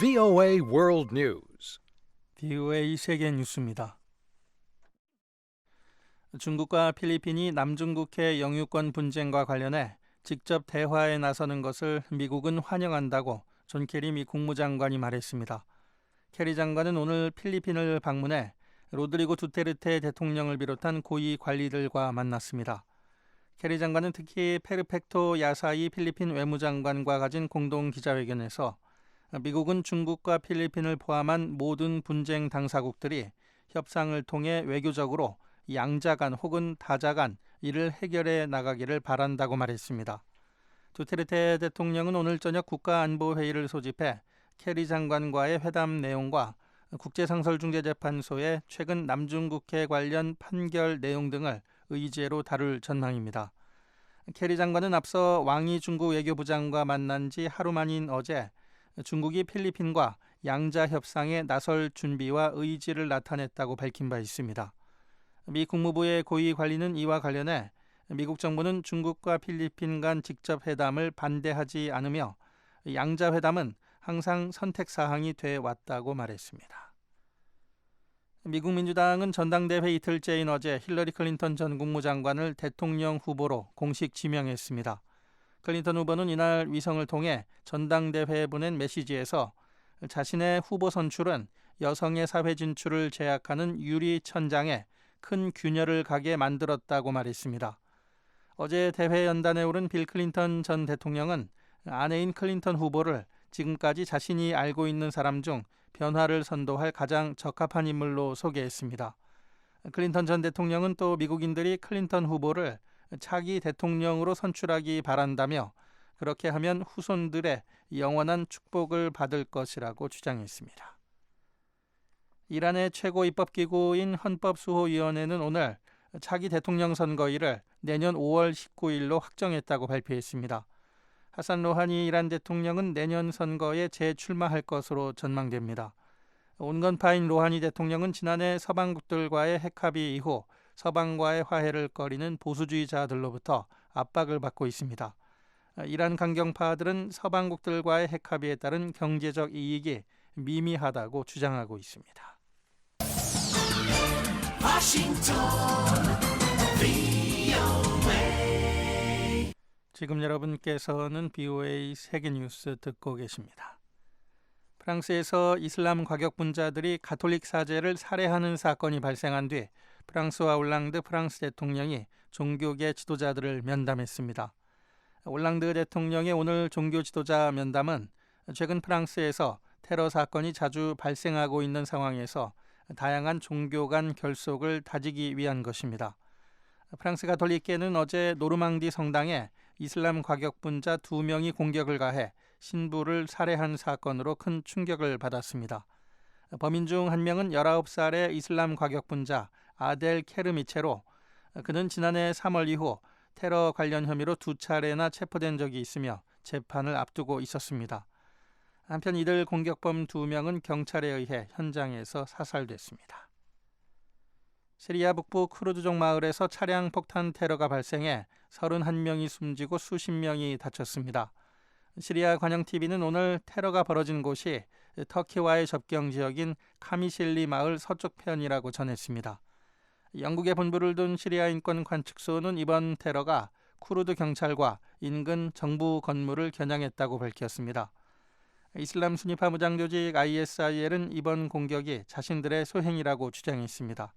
VOA World News. VOA 세계 뉴스입니다. 중국과 필리핀이 남중국해 영유권 분쟁과 관련해 직접 대화에 나서는 것을 미국은 환영한다고 존 케리 미 국무장관이 말했습니다. 케리 장관은 오늘 필리핀을 방문해 로드리고 두테르테 대통령을 비롯한 고위 관리들과 만났습니다. 케리 장관은 특히 페르펙토 야사이 필리핀 외무장관과 가진 공동 기자회견에서 미국은 중국과 필리핀을 포함한 모든 분쟁 당사국들이 협상을 통해 외교적으로 양자 간 혹은 다자 간 이를 해결해 나가기를 바란다고 말했습니다. 두테르테 대통령은 오늘 저녁 국가안보회의를 소집해 케리 장관과의 회담 내용과 국제상설중재재판소의 최근 남중국해 관련 판결 내용 등을 의제로 다룰 전망입니다. 케리 장관은 앞서 왕이 중국 외교부장과 만난 지 하루 만인 어제 중국이 필리핀과 양자 협상에 나설 준비와 의지를 나타냈다고 밝힌 바 있습니다. 미 국무부의 고위 관리는 이와 관련해 미국 정부는 중국과 필리핀 간 직접 회담을 반대하지 않으며 양자 회담은 항상 선택사항이 돼 왔다고 말했습니다. 미국 민주당은 전당대회 이틀째인 어제 힐러리 클린턴 전 국무장관을 대통령 후보로 공식 지명했습니다. 클린턴 후보는 이날 위성을 통해 전당대회에 보낸 메시지에서 자신의 후보 선출은 여성의 사회 진출을 제약하는 유리천장에 큰 균열을 가게 만들었다고 말했습니다. 어제 대회 연단에 오른 빌 클린턴 전 대통령은 아내인 클린턴 후보를 지금까지 자신이 알고 있는 사람 중 변화를 선도할 가장 적합한 인물로 소개했습니다. 클린턴 전 대통령은 또 미국인들이 클린턴 후보를 차기 대통령으로 선출하기 바란다며 그렇게 하면 후손들의 영원한 축복을 받을 것이라고 주장했습니다. 이란의 최고 입법기구인 헌법수호위원회는 오늘 차기 대통령 선거일을 내년 5월 19일로 확정했다고 발표했습니다. 하산 로하니 이란 대통령은 내년 선거에 재출마할 것으로 전망됩니다. 온건파인 로하니 대통령은 지난해 서방국들과의 핵합의 이후 서방과의 화해를 꺼리는 보수주의자들로부터 압박을 받고 있습니다. 이란 강경파들은 서방국들과의 핵합의에 따른 경제적 이익이 미미하다고 주장하고 있습니다. 지금 여러분께서는 BOA 세계뉴스 듣고 계십니다. 프랑스에서 이슬람 과격분자들이 가톨릭 사제를 살해하는 사건이 발생한 뒤 프랑스와 올랑드 프랑스 대통령이 종교계 지도자들을 면담했습니다. 올랑드 대통령의 오늘 종교 지도자 면담은 최근 프랑스에서 테러 사건이 자주 발생하고 있는 상황에서 다양한 종교 간 결속을 다지기 위한 것입니다. 프랑스 가톨릭계는 어제 노르망디 성당에 이슬람 과격분자 2명이 공격을 가해 신부를 살해한 사건으로 큰 충격을 받았습니다. 범인 중 한 명은 19살의 이슬람 과격분자 아델 케르미체로 그는 지난해 3월 이후 테러 관련 혐의로 2차례나 체포된 적이 있으며 재판을 앞두고 있었습니다. 한편 이들 공격범 2명은 경찰에 의해 현장에서 사살됐습니다. 시리아 북부 쿠르드족 마을에서 차량 폭탄 테러가 발생해 31명이 숨지고 수십 명이 다쳤습니다. 시리아 관영TV는 오늘 테러가 벌어진 곳이 터키와의 접경 지역인 카미실리 마을 서쪽편이라고 전했습니다. 영국에 본부를 둔 시리아 인권 관측소는 이번 테러가 쿠르드 경찰과 인근 정부 건물을 겨냥했다고 밝혔습니다. 이슬람 순위파 무장 조직 ISIL은 이번 공격이 자신들의 소행이라고 주장했습니다.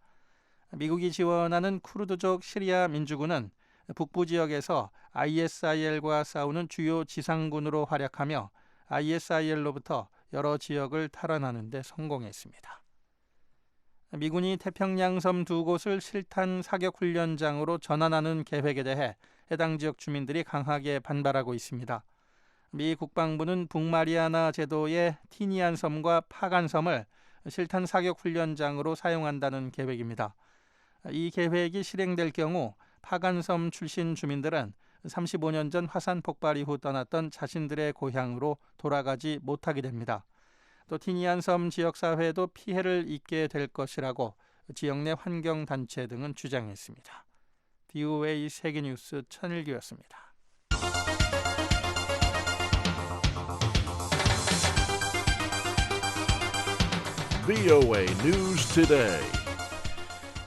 미국이 지원하는 쿠르드족 시리아 민주군은 북부 지역에서 ISIL과 싸우는 주요 지상군으로 활약하며 ISIL로부터 여러 지역을 탈환하는 데 성공했습니다. 미군이 태평양섬 2곳을 실탄 사격 훈련장으로 전환하는 계획에 대해 해당 지역 주민들이 강하게 반발하고 있습니다. 미 국방부는 북마리아나 제도의 티니안 섬과 파간 섬을 실탄 사격 훈련장으로 사용한다는 계획입니다. 이 계획이 실행될 경우 파간섬 출신 주민들은 35년 전 화산 폭발 이후 떠났던 자신들의 고향으로 돌아가지 못하게 됩니다. 또 티니안섬 지역사회도 피해를 입게 될 것이라고 지역 내 환경단체 등은 주장했습니다. BOA 세계뉴스 천일규였습니다. VOA News Today.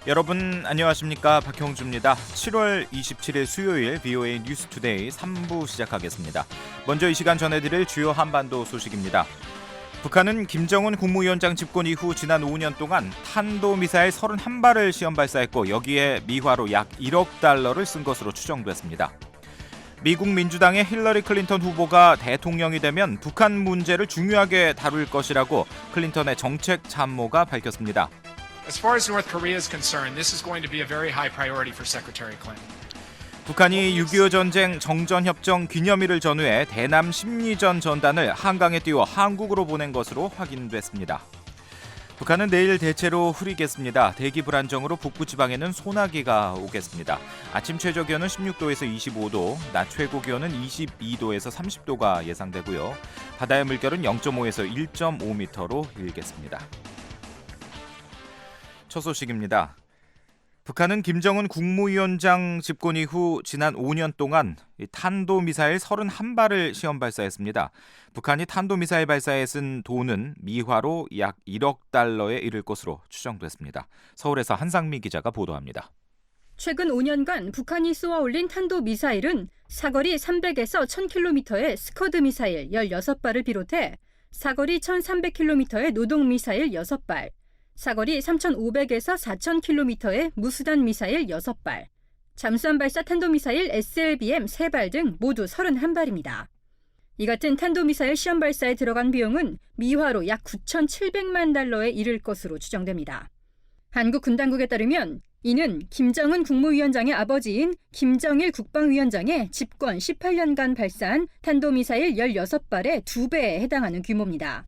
여러분 안녕하십니까? 박형주입니다. 7월 27일 수요일 VOA 뉴스 투데이 3부 시작하겠습니다. 먼저 이 시간 전해드릴 주요 한반도 소식입니다. 북한은 김정은 국무위원장 집권 이후 지난 5년 동안 탄도미사일 31발을 시험 발사했고 여기에 미화로 약 1억 달러를 쓴 것으로 추정됐습니다. 미국 민주당의 힐러리 클린턴 후보가 대통령이 되면 북한 문제를 중요하게 다룰 것이라고 클린턴의 정책 참모가 밝혔습니다. As far as North Korea is concerned, this is going to be a very high priority for Secretary Clinton. 북한이 6.25 전쟁 정전협정 기념일을 전후해 대남 심리전 전단을 한강에 띄워 한국으로 보낸 것으로 확인됐습니다. 북한은 내일 대체로 흐리겠습니다. 대기 불안정으로 북부지방에는 소나기가 오겠습니다. 아침 최저기온은 16도에서 25도, 낮 최고기온은 22도에서 30도가 예상되고요. 바다의 물결은 0.5에서 1.5m로 일겠습니다. 첫 소식입니다. 북한은 김정은 국무위원장 집권 이후 지난 5년 동안 탄도미사일 31발을 시험 발사했습니다. 북한이 탄도미사일 발사에 쓴 돈은 미화로 약 1억 달러에 이를 것으로 추정됐습니다. 서울에서 한상미 기자가 보도합니다. 최근 5년간 북한이 쏘아 올린 탄도미사일은 사거리 300에서 1000km의 스커드 미사일 16발을 비롯해 사거리 1300km의 노동미사일 6발, 사거리 3500에서 4000km의 무수단 미사일 6발, 잠수함 발사 탄도미사일 SLBM 3발 등 모두 31발입니다. 이 같은 탄도미사일 시험 발사에 들어간 비용은 미화로 약 9,700만 달러에 이를 것으로 추정됩니다. 한국 군당국에 따르면 이는 김정은 국무위원장의 아버지인 김정일 국방위원장의 집권 18년간 발사한 탄도미사일 16발의 2배에 해당하는 규모입니다.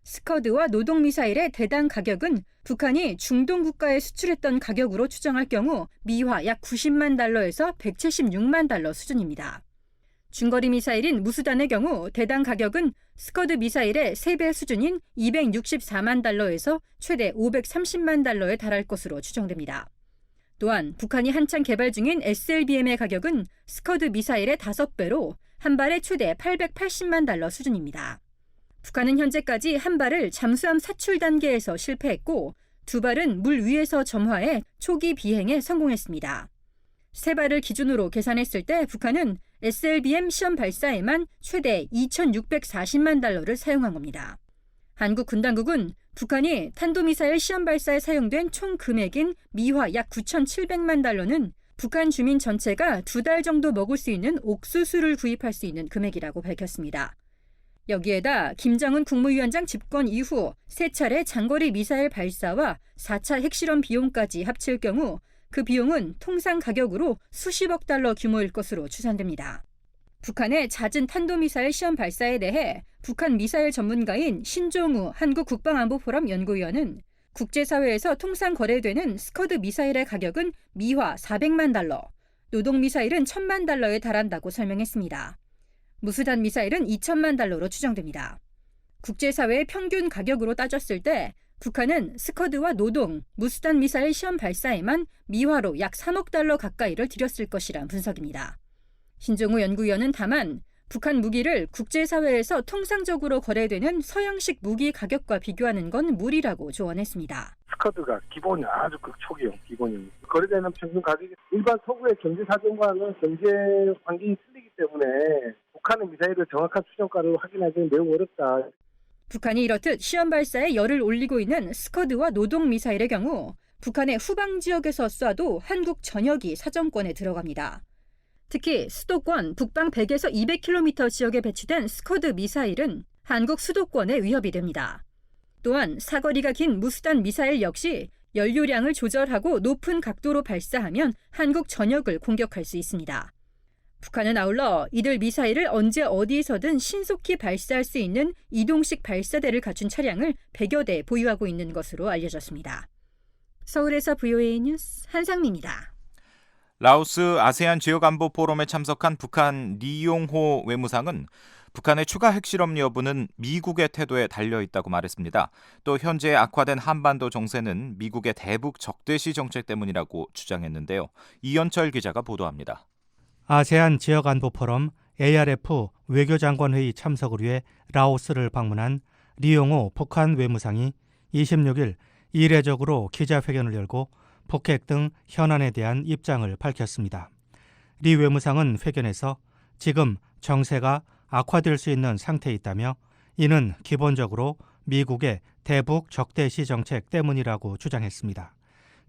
스커드와 노동미사일의 대당 가격은 북한이 중동 국가에 수출했던 가격으로 추정할 경우 미화 약 90만 달러에서 176만 달러 수준입니다. 중거리 미사일인 무수단의 경우 대당 가격은 스커드 미사일의 3배 수준인 264만 달러에서 최대 530만 달러에 달할 것으로 추정됩니다. 또한 북한이 한창 개발 중인 SLBM의 가격은 스커드 미사일의 5배로 한 발에 최대 880만 달러 수준입니다. 북한은 현재까지 한 발을 잠수함 사출 단계에서 실패했고 2발은 물 위에서 점화해 초기 비행에 성공했습니다. 3발을 기준으로 계산했을 때 북한은 SLBM 시험 발사에만 최대 2,640만 달러를 사용한 겁니다. 한국 군당국은 북한이 탄도미사일 시험 발사에 사용된 총 금액인 미화 약 9,700만 달러는 북한 주민 전체가 2달 정도 먹을 수 있는 옥수수를 구입할 수 있는 금액이라고 밝혔습니다. 여기에다 김정은 국무위원장 집권 이후 3차례 장거리 미사일 발사와 4차 핵실험 비용까지 합칠 경우 그 비용은 통상 가격으로 수십억 달러 규모일 것으로 추산됩니다. 북한의 잦은 탄도미사일 시험 발사에 대해 북한 미사일 전문가인 신종우 한국국방안보포럼 연구위원은 국제사회에서 통상 거래되는 스커드 미사일의 가격은 미화 400만 달러, 노동미사일은 1000만 달러에 달한다고 설명했습니다. 무수단 미사일은 2천만 달러로 추정됩니다. 국제사회의 평균 가격으로 따졌을 때 북한은 스커드와 노동, 무수단 미사일 시험 발사에만 미화로 약 3억 달러 가까이를 들였을 것이란 분석입니다. 신종우 연구위원은 다만 북한 무기를 국제사회에서 통상적으로 거래되는 서양식 무기 가격과 비교하는 건 무리라고 조언했습니다. 스커드가 기본이 아주 극초기용 기본입니다. 거래되는 평균 가격이 일반 서구의 경제 사정과는 경제 환경이 틀리기 때문에 북한의 미사일을 정확한 추정가를 확인하기는 매우 어렵다. 북한이 이렇듯 시험 발사에 열을 올리고 있는 스커드와 노동 미사일의 경우 북한의 후방 지역에서 쏴도 한국 전역이 사정권에 들어갑니다. 특히 수도권 북방 100에서 200km 지역에 배치된 스커드 미사일은 한국 수도권에 위협이 됩니다. 또한 사거리가 긴 무수단 미사일 역시 연료량을 조절하고 높은 각도로 발사하면 한국 전역을 공격할 수 있습니다. 북한은 아울러 이들 미사일을 언제 어디에서든 신속히 발사할 수 있는 이동식 발사대를 갖춘 차량을 100여 대 보유하고 있는 것으로 알려졌습니다. 서울에서 VOA 뉴스 한상미입니다. 라오스 아세안 지역안보 포럼에 참석한 북한 리용호 외무상은 북한의 추가 핵실험 여부는 미국의 태도에 달려있다고 말했습니다. 또 현재 악화된 한반도 정세는 미국의 대북 적대시 정책 때문이라고 주장했는데요. 이현철 기자가 보도합니다. 아세안 지역안보 포럼 ARF 외교장관회의 참석을 위해 라오스를 방문한 리용호 북한 외무상이 26일 이례적으로 기자회견을 열고 북핵 등 현안에 대한 입장을 밝혔습니다. 리 외무상은 회견에서 지금 정세가 악화될 수 있는 상태에 있다며 이는 기본적으로 미국의 대북 적대시 정책 때문이라고 주장했습니다.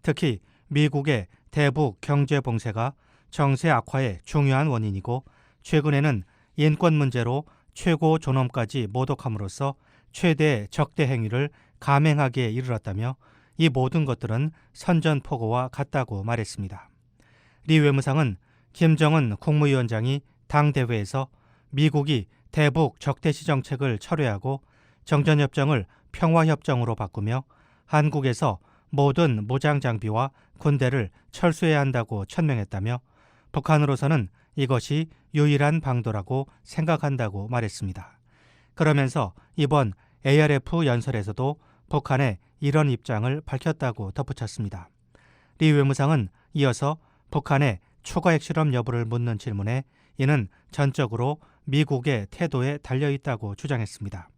특히 미국의 대북 경제 봉쇄가 정세 악화의 중요한 원인이고 최근에는 인권 문제로 최고 존엄까지 모독함으로써 최대의 적대 행위를 감행하기에 이르렀다며 이 모든 것들은 선전포고와 같다고 말했습니다. 리 외무상은 김정은 국무위원장이 당대회에서 미국이 대북 적대시 정책을 철회하고 정전협정을 평화협정으로 바꾸며 한국에서 모든 무장 장비와 군대를 철수해야 한다고 천명했다며 북한으로서는 이것이 유일한 방도라고 생각한다고 말했습니다. 그러면서 이번 ARF 연설에서도 북한의 이런 입장을 밝혔다고 덧붙였습니다. 리 외무상은 이어서 북한의 추가 핵실험 여부를 묻는 질문에 이는 전적으로 미국의 태도에 달려있다고 주장했습니다.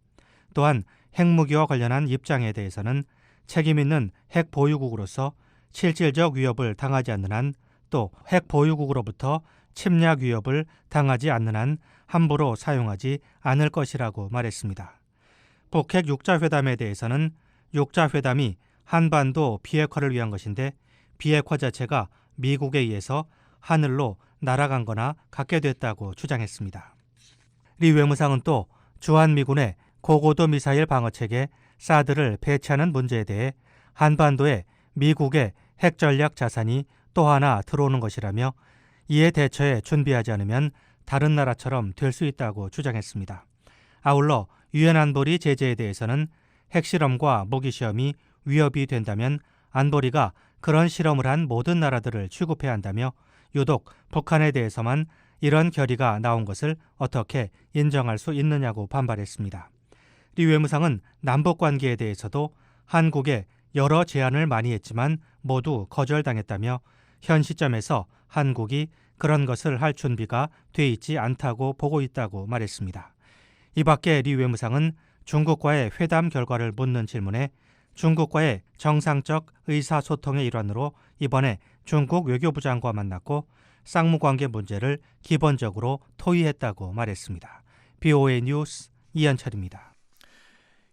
또한 핵무기와 관련한 입장에 대해서는 책임 있는 핵 보유국으로서 실질적 위협을 당하지 않는 한 또 핵 보유국으로부터 침략 위협을 당하지 않는 한 함부로 사용하지 않을 것이라고 말했습니다. 북핵 6자회담에 대해서는 6자회담이 한반도 비핵화를 위한 것인데 비핵화 자체가 미국에 의해서 하늘로 날아간 거나 같게 됐다고 주장했습니다. 리 외무상은 또 주한미군의 고고도 미사일 방어체계 사드를 배치하는 문제에 대해 한반도에 미국의 핵전략 자산이 또 하나 들어오는 것이라며 이에 대처해 준비하지 않으면 다른 나라처럼 될 수 있다고 주장했습니다. 아울러 유엔 안보리 제재에 대해서는 핵실험과 무기시험이 위협이 된다면 안보리가 그런 실험을 한 모든 나라들을 취급해야 한다며 유독 북한에 대해서만 이런 결의가 나온 것을 어떻게 인정할 수 있느냐고 반발했습니다. 리 외무상은 남북관계에 대해서도 한국에 여러 제안을 많이 했지만 모두 거절당했다며 현 시점에서 한국이 그런 것을 할 준비가 돼 있지 않다고 보고 있다고 말했습니다. 이 밖에 리 외무상은 중국과의 회담 결과를 묻는 질문에 중국과의 정상적 의사소통의 일환으로 이번에 중국 외교부 장관과 만났고 쌍무관계 문제를 기본적으로 토의했다고 말했습니다. BOA 뉴스 이현철입니다.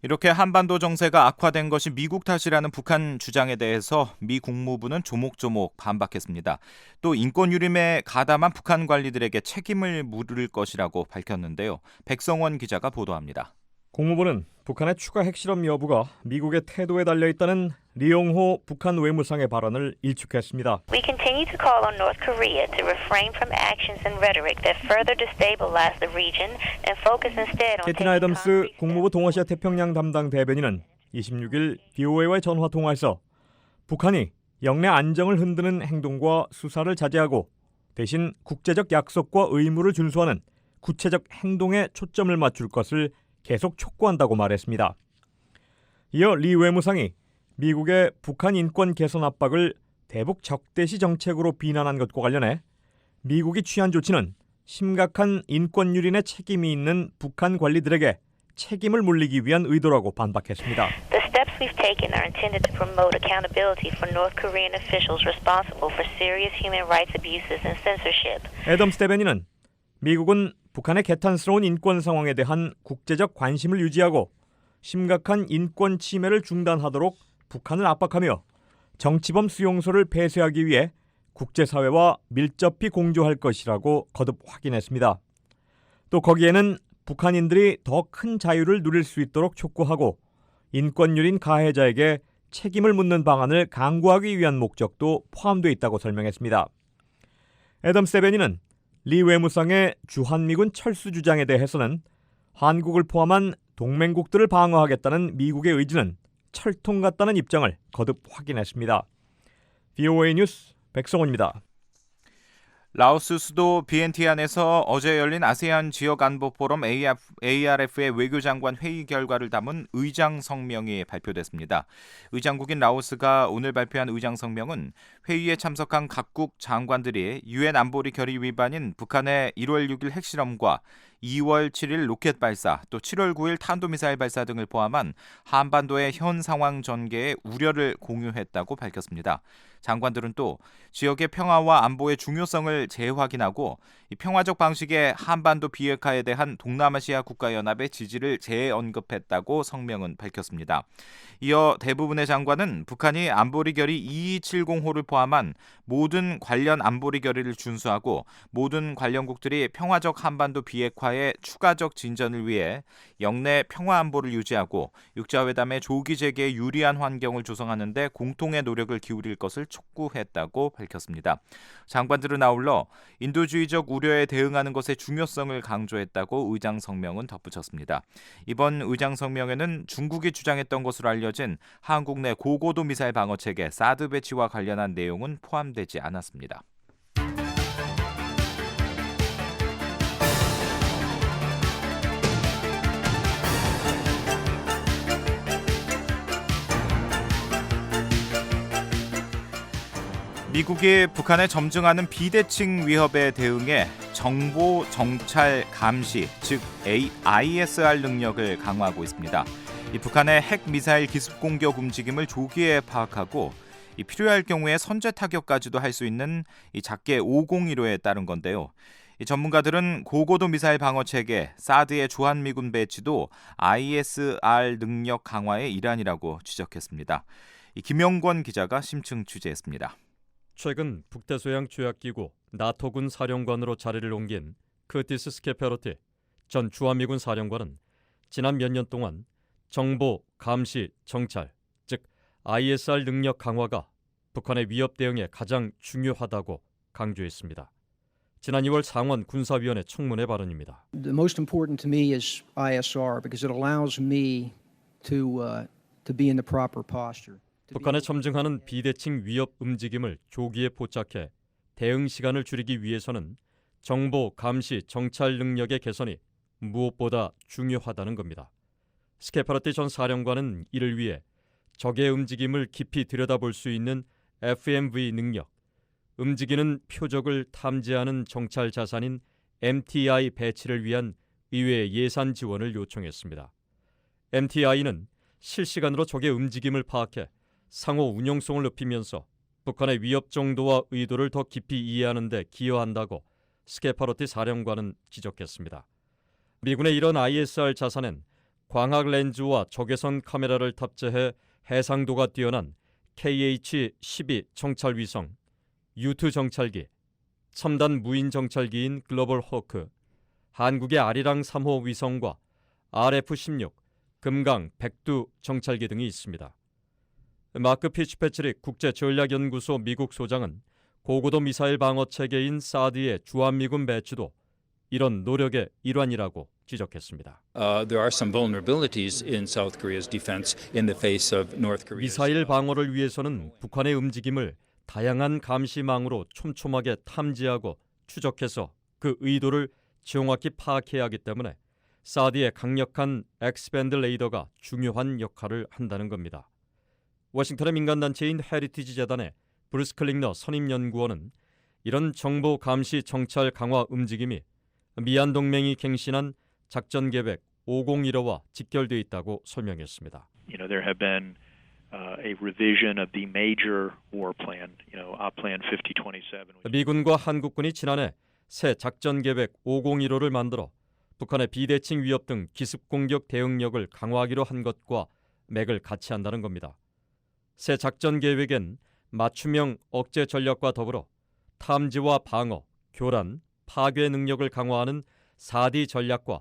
이렇게 한반도 정세가 악화된 것이 미국 탓이라는 북한 주장에 대해서 미 국무부는 조목조목 반박했습니다. 또 인권 유림에 가담한 북한 관리들에게 책임을 물을 것이라고 밝혔는데요. 백성원 기자가 보도합니다. 국무부는 북한의 추가 핵실험 여부가 미국의 태도에 달려있다는 리용호 북한 외무상의 발언을 일축했습니다. We continue to call on North Korea to refrain from actions and rhetoric that further destabilize the region and focus instead on 캐티나 애덤스 국무부 동아시아 태평양 담당 대변인은 26일 BOA와의 전화 통화에서 북한이 영내 안정을 흔드는 행동과 수사를 자제하고 대신 국제적 약속과 의무를 준수하는 구체적 행동에 초점을 맞출 것을 계속 촉구한다고 말했습니다. 이어 리 외무상이 미국의 북한 인권 개선 압박을 대북 적대시 정책으로 비난한 것과 관련해 미국이 취한 조치는 심각한 인권 유린의 책임이 있는 북한 관리들에게 책임을 물리기 위한 의도라고 반박했습니다. The steps we've taken are intended to promote accountability for North Korean officials responsible for serious human rights abuses and censorship. 애덤스 대변인은 미국은 북한의 개탄스러운 인권 상황에 대한 국제적 관심을 유지하고 심각한 인권 침해를 중단하도록 북한을 압박하며 정치범 수용소를 폐쇄하기 위해 국제사회와 밀접히 공조할 것이라고 거듭 확인했습니다. 또 거기에는 북한인들이 더 큰 자유를 누릴 수 있도록 촉구하고 인권 유린 가해자에게 책임을 묻는 방안을 강구하기 위한 목적도 포함되어 있다고 설명했습니다. 애덤스 대변인은 리 외무상의 주한미군 철수 주장에 대해서는 한국을 포함한 동맹국들을 방어하겠다는 미국의 의지는 철통 같다는 입장을 거듭 확인했습니다. BOA 뉴스 백성원입니다. 라오스 수도 비엔티안에서 어제 열린 아세안 지역안보포럼 ARF의 외교장관 회의 결과를 담은 의장 성명이 발표됐습니다. 의장국인 라오스가 오늘 발표한 의장 성명은 회의에 참석한 각국 장관들이 유엔 안보리 결의 위반인 북한의 1월 6일 핵실험과 2월 7일 로켓 발사, 또 7월 9일 탄도미사일 발사 등을 포함한 한반도의 현 상황 전개에 우려를 공유했다고 밝혔습니다. 장관들은 또 지역의 평화와 안보의 중요성을 재확인하고 이 평화적 방식의 한반도 비핵화에 대한 동남아시아 국가연합의 지지를 재언급했다고 성명은 밝혔습니다. 이어 대부분의 장관은 북한이 안보리 결의 2270호를 포함한 모든 관련 안보리 결의를 준수하고 모든 관련국들이 평화적 한반도 비핵화의 추가적 진전을 위해 영내 평화 안보를 유지하고 육자회담의 조기 재개에 유리한 환경을 조성하는 데 공통의 노력을 기울일 것을 촉구했다고 밝혔습니다. 장관들은 아울러 인도주의적 우려에 대응하는 것의 중요성을 강조했다고 의장 성명은 덧붙였습니다. 이번 의장 성명에는 중국이 주장했던 것으로 알려진 한국 내 고고도 미사일 방어 체계 사드 배치와 관련한 내용은 포함되지 않았습니다. 미국이 북한에 점증하는 비대칭 위협에 대응해 정보 정찰 감시, 즉 ISR 능력을 강화하고 있습니다. 이 북한의 핵 미사일 기습 공격 움직임을 조기에 파악하고 이 필요할 경우에 선제 타격까지도 할 수 있는 이 작게 501호에 따른 건데요. 이 전문가들은 고고도 미사일 방어 체계 사드의 주한미군 배치도 ISR 능력 강화의 일환이라고 지적했습니다. 이 김영권 기자가 심층 취재했습니다. 최근 북대서양 조약기구 나토군 사령관으로 자리를 옮긴 커티스 스케페로티 전 주한미군 사령관은 지난 몇 년 동안 정보, 감시, 정찰, 즉 ISR 능력 강화가 북한의 위협 대응에 가장 중요하다고 강조했습니다. 지난 2월 상원 군사위원회 청문회 발언입니다. The most important to me is ISR because it allows me to be in the proper posture. 북한에 점증하는 비대칭 위협 움직임을 조기에 포착해 대응 시간을 줄이기 위해서는 정보, 감시, 정찰 능력의 개선이 무엇보다 중요하다는 겁니다. 스케파르티 전 사령관은 이를 위해 적의 움직임을 깊이 들여다볼 수 있는 FMV 능력, 움직이는 표적을 탐지하는 정찰 자산인 MTI 배치를 위한 의회의 예산 지원을 요청했습니다. MTI는 실시간으로 적의 움직임을 파악해 상호 운용성을 높이면서 북한의 위협 정도와 의도를 더 깊이 이해하는 데 기여한다고 스케파로티 사령관은 지적했습니다. 미군의 이런 ISR 자산엔 광학 렌즈와 적외선 카메라를 탑재해 해상도가 뛰어난 KH-12 정찰 위성, U2 정찰기, 첨단 무인 정찰기인 글로벌 호크, 한국의 아리랑 3호 위성과 RF-16, 금강, 백두 정찰기 등이 있습니다. 마크 피츠패트릭 국제전략연구소 미국 소장은 고고도 미사일 방어 체계인 사드의 주한미군 배치도 이런 노력의 일환이라고 지적했습니다. There are some vulnerabilities in South Korea's defense in the face of North Korea. 미사일 방어를 위해서는 북한의 움직임을 다양한 감시망으로 촘촘하게 탐지하고 추적해서 그 의도를 정확히 파악해야 하기 때문에 사드의 강력한 X밴드 레이더가 중요한 역할을 한다는 겁니다. 워싱턴의 민간단체인 헤리티지 재단의 브루스 클링너 선임연구원은 이런 정보 감시 정찰 강화 움직임이 미얀 동맹이 갱신한 작전계획 5015와 직결되어 있다고 설명했습니다. There have been a revision of the major war plan, Op Plan 5027. 미군과 한국군이 지난해 새 작전계획 5015를 만들어 북한의 비대칭 위협 등 기습공격 대응력을 강화하기로 한 것과 맥을 같이 한다는 겁니다. 새 작전계획엔 맞춤형 억제 전략과 더불어 탐지와 방어, 교란, 파괴 능력을 강화하는 4D 전략과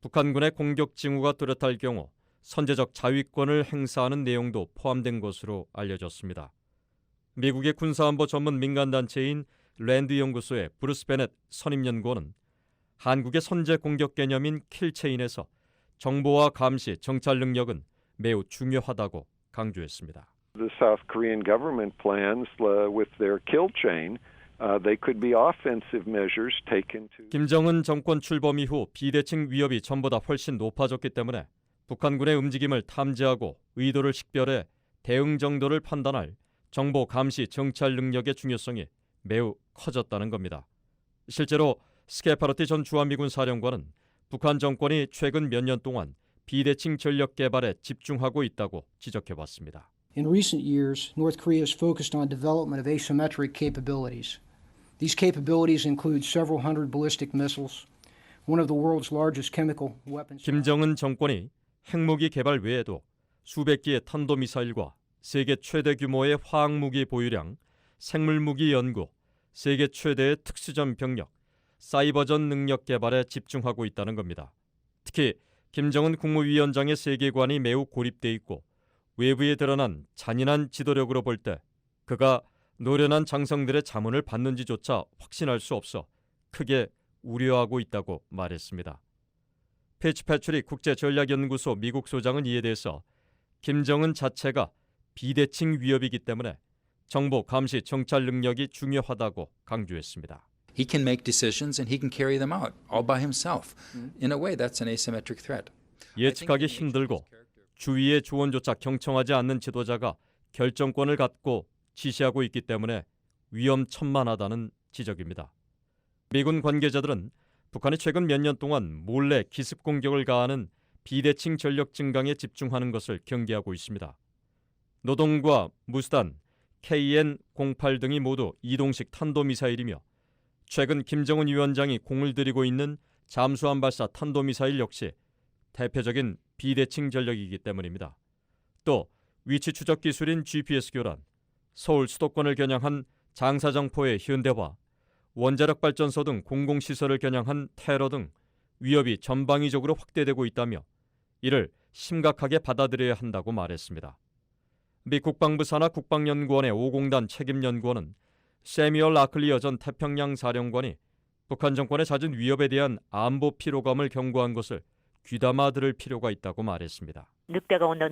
북한군의 공격 징후가 뚜렷할 경우 선제적 자위권을 행사하는 내용도 포함된 것으로 알려졌습니다. 미국의 군사안보 전문 민간단체인 랜드 연구소의 브루스 베넷 선임연구원은 한국의 선제 공격 개념인 킬체인에서 정보와 감시, 정찰 능력은 매우 중요하다고 강조했습니다. The South Korean government plans with their kill chain They could be offensive measures taken to. 김정은 정권 출범 이후 비대칭 위협이 전보다 훨씬 높아졌기 때문에 북한군의 움직임을 탐지하고 의도를 식별해 대응 정도를 판단할 정보 감시 정찰 능력의 중요성이 매우 커졌다는 겁니다. 실제로 스케파르티 전 주한미군 사령관은 북한 정권이 최근 몇 년 동안 비대칭 전력 개발에 집중하고 있다고 지적해왔습니다. In recent years, North Korea has focused on development of asymmetric capabilities. These capabilities include several hundred ballistic missiles, one of the world's largest chemical weapons. 김정은 정권이 핵무기 개발 외에도 수백 기의 탄도미사일과 세계 최대 규모의 화학무기 보유량, 생물무기 연구, 세계 최대의 특수전 병력, 사이버전 능력 개발에 집중하고 있다는 겁니다. 특히 김정은 국무위원장의 세계관이 매우 고립돼 있고 외부에 드러난 잔인한 지도력으로 볼 때 그가 노련한 장성들의 자문을 받는지조차 확신할 수 없어 크게 우려하고 있다고 말했습니다. 피츠패트릭 국제전략연구소 미국 소장은 이에 대해서 김정은 자체가 비대칭 위협이기 때문에 정보 감시 정찰 능력이 중요하다고 강조했습니다. He can make decisions and he can carry them out all by himself. In a way, that's an asymmetric threat. 예측하기 힘들고 주위의 조언조차 경청하지 않는 지도자가 결정권을 갖고 지시하고 있기 때문에 위험천만하다는 지적입니다. 미군 관계자들은 북한이 최근 몇 년 동안 몰래 기습 공격을 가하는 비대칭 전력 증강에 집중하는 것을 경계하고 있습니다. 노동과 무스단, KN-08 등이 모두 이동식 탄도미사일이며 최근 김정은 위원장이 공을 들이고 있는 잠수함 발사 탄도미사일 역시 대표적인 비대칭 전력이기 때문입니다. 또 위치 추적 기술인 GPS 교란, 서울 수도권을 겨냥한 장사정포의 현대화, 원자력 발전소 등 공공시설을 겨냥한 테러 등 위협이 전방위적으로 확대되고 있다며 이를 심각하게 받아들여야 한다고 말했습니다. 미 국방부 산하 국방연구원의 5공단 책임연구원은 세뮤얼 아클리어 전 태평양 사령관이 북한 정권의 잦은 위협에 대한 안보 피로감을 경고한 것을 귀담아 들을 필요가 있다고 말했습니다. 늑대가 온다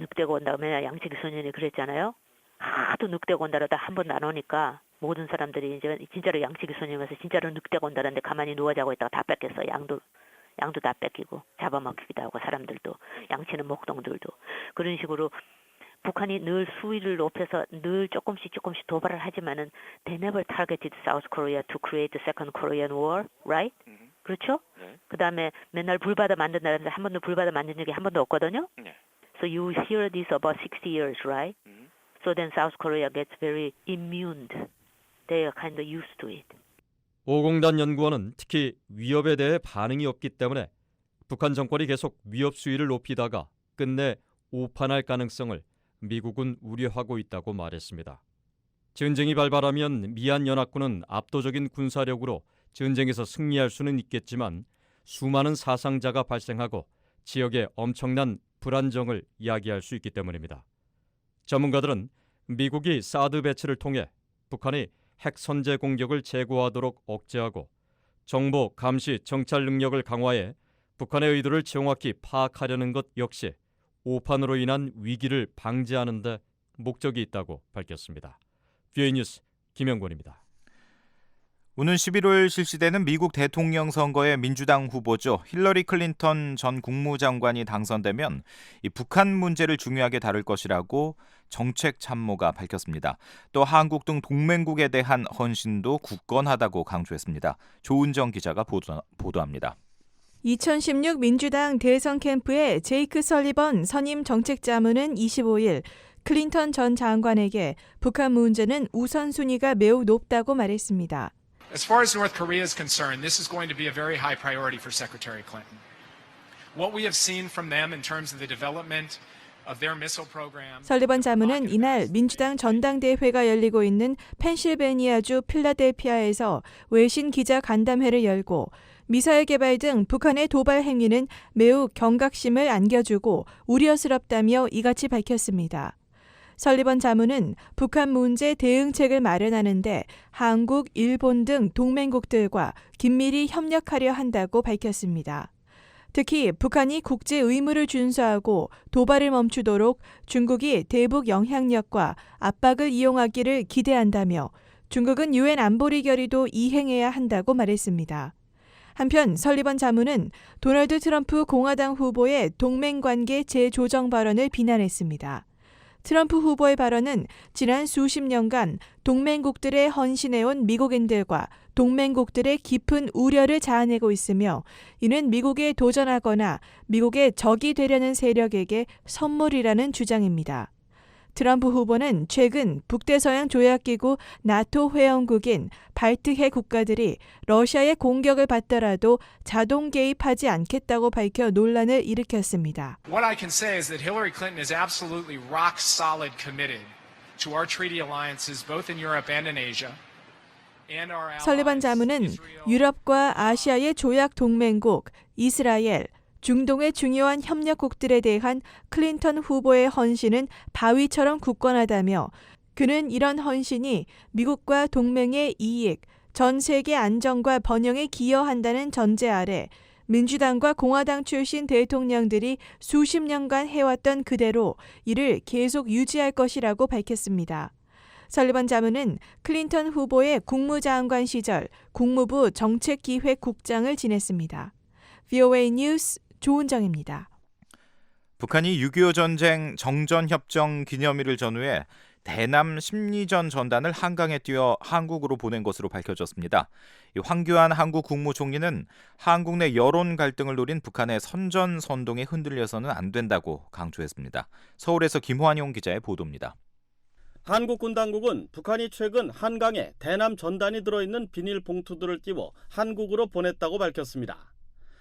맨날 양치기 소년이 그랬잖아요. 하도 늑대가 온다라다 한 번도 안 오니까 모든 사람들이 이제 진짜로 양치기 소년이면서 진짜로 늑대가 온다는데 가만히 누워 자고 있다가 다 뺏겼어. 양도 다 뺏기고 잡아먹기도 하고 사람들도 양치는 목동들도 그런 식으로 북한이 늘 수위를 높여서 늘 조금씩 도발을 하지만은 they never targeted South Korea to create the second Korean War, right? 그렇죠? 그다음에 맨날 불바다 만든다는데 한 번도 불바다 만든 적이 한 번도 없거든요. So you hear this about 60 years, right? So then South Korea gets very immune. They are kind of used to it. 5공단 연구원은 특히 위협에 대해 반응이 없기 때문에 북한 정권이 계속 위협 수위를 높이다가 끝내 오판할 가능성을 미국은 우려하고 있다고 말했습니다. 전쟁이 발발하면 미얀 연합군은 압도적인 군사력으로 전쟁에서 승리할 수는 있겠지만 수많은 사상자가 발생하고 지역에 엄청난 불안정을 야기할 수 있기 때문입니다. 전문가들은 미국이 사드 배치를 통해 북한이 핵 선제 공격을 제고하도록 억제하고 정보 감시 정찰 능력을 강화해 북한의 의도를 정확히 파악하려는 것 역시 오판으로 인한 위기를 방지하는 데 목적이 있다고 밝혔습니다. VOA 뉴스 김영권입니다. 오는 11월 실시되는 미국 대통령 선거의 민주당 후보죠. 힐러리 클린턴 전 국무장관이 당선되면 이 북한 문제를 중요하게 다룰 것이라고 정책 참모가 밝혔습니다. 또 한국 등 동맹국에 대한 헌신도 굳건하다고 강조했습니다. 조은정 기자가 보도합니다. 2016 민주당 대선 캠프의 제이크 설리번 선임 정책자문은 25일 클린턴 전 장관에게 북한 문제는 우선순위가 매우 높다고 말했습니다. As far as North Korea is concerned, this is going to be a very high priority for Secretary Clinton. What we have seen from them in terms of the development of their missile program. 설리번 자문은 이날 민주당 전당대회가 열리고 있는 펜실베니아주 필라델피아에서 외신 기자 간담회를 열고 미사일 개발 등 북한의 도발 행위는 매우 경각심을 안겨주고 우려스럽다며 이같이 밝혔습니다. 설리번 자문은 북한 문제 대응책을 마련하는 데 한국, 일본 등 동맹국들과 긴밀히 협력하려 한다고 밝혔습니다. 특히 북한이 국제 의무를 준수하고 도발을 멈추도록 중국이 대북 영향력과 압박을 이용하기를 기대한다며 중국은 유엔 안보리 결의도 이행해야 한다고 말했습니다. 한편 설리번 자문은 도널드 트럼프 공화당 후보의 동맹관계 재조정 발언을 비난했습니다. 트럼프 후보의 발언은 지난 수십 년간 동맹국들에 헌신해온 미국인들과 동맹국들의 깊은 우려를 자아내고 있으며 이는 미국에 도전하거나 미국의 적이 되려는 세력에게 선물이라는 주장입니다. 트럼프 후보는 최근 북대서양 조약기구 나토 회원국인 발트해 국가들이 러시아의 공격을 받더라도 자동 개입하지 않겠다고 밝혀 논란을 일으켰습니다. What I can say is that Hillary Clinton is absolutely rock solid committed to our treaty alliances both in Europe and in Asia. 설리번 자문은 유럽과 아시아의 조약 동맹국, 이스라엘, 중동의 중요한 협력국들에 대한 클린턴 후보의 헌신은 바위처럼 굳건하다며 그는 이런 헌신이 미국과 동맹의 이익, 전 세계 안정과 번영에 기여한다는 전제 아래 민주당과 공화당 출신 대통령들이 수십 년간 해왔던 그대로 이를 계속 유지할 것이라고 밝혔습니다. 설리번 자문은 클린턴 후보의 국무장관 시절 국무부 정책기획국장을 지냈습니다. VOA 뉴스 조은정입니다. 북한이 6.25 전쟁 정전협정 기념일을 전후해 대남 심리전 전단을 한강에 띄워 한국으로 보낸 것으로 밝혀졌습니다. 황교안 한국 국무총리는 한국 내 여론 갈등을 노린 북한의 선전선동에 흔들려서는 안 된다고 강조했습니다. 서울에서 김환용 기자의 보도입니다. 한국군 당국은 북한이 최근 한강에 대남 전단이 들어있는 비닐 봉투들을 띄워 한국으로 보냈다고 밝혔습니다.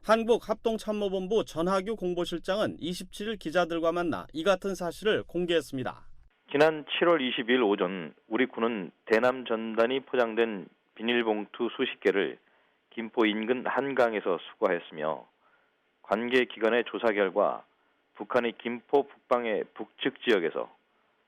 한국합동참모본부 전하규 공보실장은 27일 기자들과 만나 이 같은 사실을 공개했습니다. 지난 7월 20일 오전 우리 군은 대남 전단이 포장된 비닐봉투 수십 개를 김포 인근 한강에서 수거했으며 관계 기관의 조사 결과 북한이 김포 북방의 북측 지역에서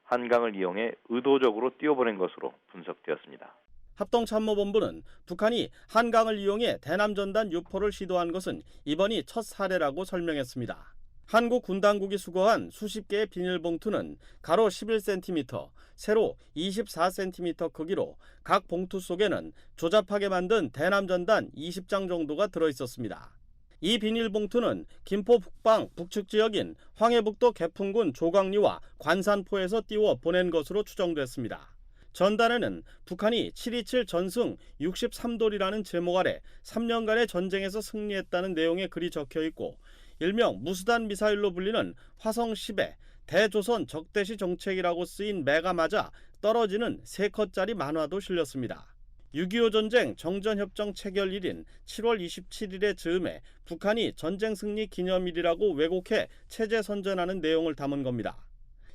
한강을 이용해 의도적으로 띄워보낸 것으로 분석되었습니다. 합동참모본부는 북한이 한강을 이용해 대남전단 유포를 시도한 것은 이번이 첫 사례라고 설명했습니다. 한국 군 당국이 수거한 수십 개의 비닐봉투는 가로 11cm, 세로 24cm 크기로 각 봉투 속에는 조잡하게 만든 대남전단 20장 정도가 들어있었습니다. 이 비닐봉투는 김포 북방 북측 지역인 황해북도 개풍군 조광리와 관산포에서 띄워 보낸 것으로 추정됐습니다. 전단에는 북한이 7.27 전승 63돌이라는 제목 아래 3년간의 전쟁에서 승리했다는 내용의 글이 적혀 있고 일명 무수단 미사일로 불리는 화성 10에 대조선 적대시 정책이라고 쓰인 매가 맞아 떨어지는 3컷짜리 만화도 실렸습니다. 6.25 전쟁 정전협정 체결일인 7월 27일의 즈음에 북한이 전쟁 승리 기념일이라고 왜곡해 체제 선전하는 내용을 담은 겁니다.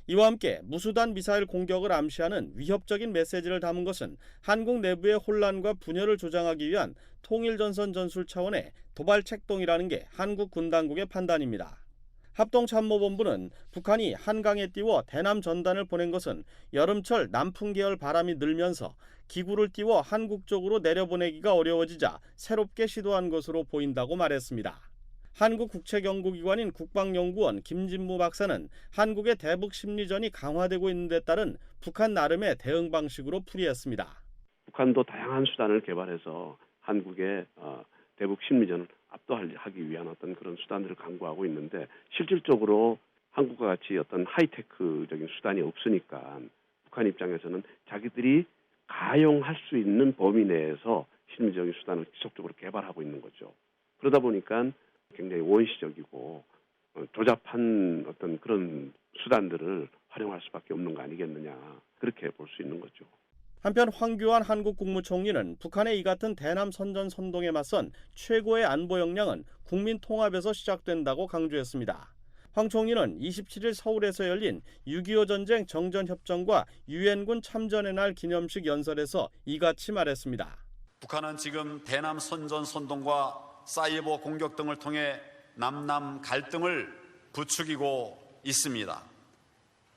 이와 함께 무수단 미사일 공격을 암시하는 위협적인 메시지를 담은 것은 한국 내부의 혼란과 분열을 조장하기 위한 통일전선 전술 차원의 도발 책동이라는 게 한국 군 당국의 판단입니다. 합동참모본부는 북한이 한강에 띄워 대남 전단을 보낸 것은 여름철 남풍 계열 바람이 늘면서 기구를 띄워 한국 쪽으로 내려보내기가 어려워지자 새롭게 시도한 것으로 보인다고 말했습니다. 한국 국책연구기관인 국방연구원 김진무 박사는 한국의 대북 심리전이 강화되고 있는 데 따른 북한 나름의 대응 방식으로 풀이했습니다. 북한도 다양한 수단을 개발해서 한국의 대북 심리전을 압도하기 위한 어떤 그런 수단들을 강구하고 있는데 실질적으로 한국과 같이 어떤 하이테크적인 수단이 없으니까 북한 입장에서는 자기들이 가용할 수 있는 범위 내에서 심리적인 수단을 지속적으로 개발하고 있는 거죠. 그러다 보니까 굉장히 원시적이고 조잡한 어떤 그런 수단들을 활용할 수밖에 없는 거 아니겠느냐, 그렇게 볼 수 있는 거죠. 한편 황교안 한국 국무총리는 북한의 이 같은 대남 선전 선동에 맞선 최고의 안보 역량은 국민 통합에서 시작된다고 강조했습니다. 황 총리는 27일 서울에서 열린 6.25 전쟁 정전협정과 유엔군 참전의 날 기념식 연설에서 이같이 말했습니다. 북한은 지금 대남 선전 선동과 사이버 공격 등을 통해 남남 갈등을 부추기고 있습니다.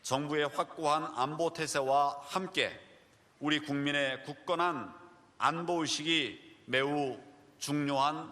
정부의 확고한 안보 태세와 함께 우리 국민의 굳건한 안보의식이 매우 중요한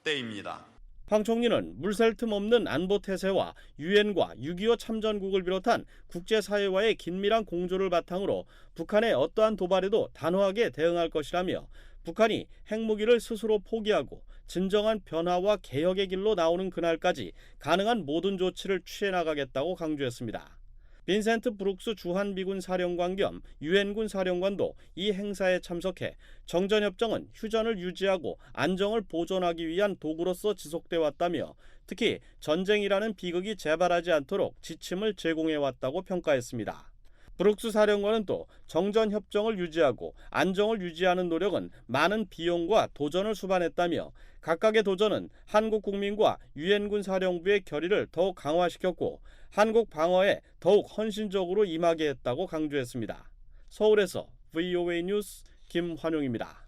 때입니다. 황 총리는 물샐 틈 없는 안보 태세와 유엔과 6.25 참전국을 비롯한 국제사회와의 긴밀한 공조를 바탕으로 북한의 어떠한 도발에도 단호하게 대응할 것이라며 북한이 핵무기를 스스로 포기하고 진정한 변화와 개혁의 길로 나오는 그날까지 가능한 모든 조치를 취해 나가겠다고 강조했습니다. 빈센트 브룩스 주한미군 사령관 겸 유엔군 사령관도 이 행사에 참석해 정전협정은 휴전을 유지하고 안정을 보존하기 위한 도구로서 지속돼 왔다며 특히 전쟁이라는 비극이 재발하지 않도록 지침을 제공해 왔다고 평가했습니다. 브룩스 사령관은 또 정전협정을 유지하고 안정을 유지하는 노력은 많은 비용과 도전을 수반했다며 각각의 도전은 한국 국민과 유엔군 사령부의 결의를 더욱 강화시켰고 한국 방어에 더욱 헌신적으로 임하게 했다고 강조했습니다. 서울에서 VOA 뉴스 김환용입니다.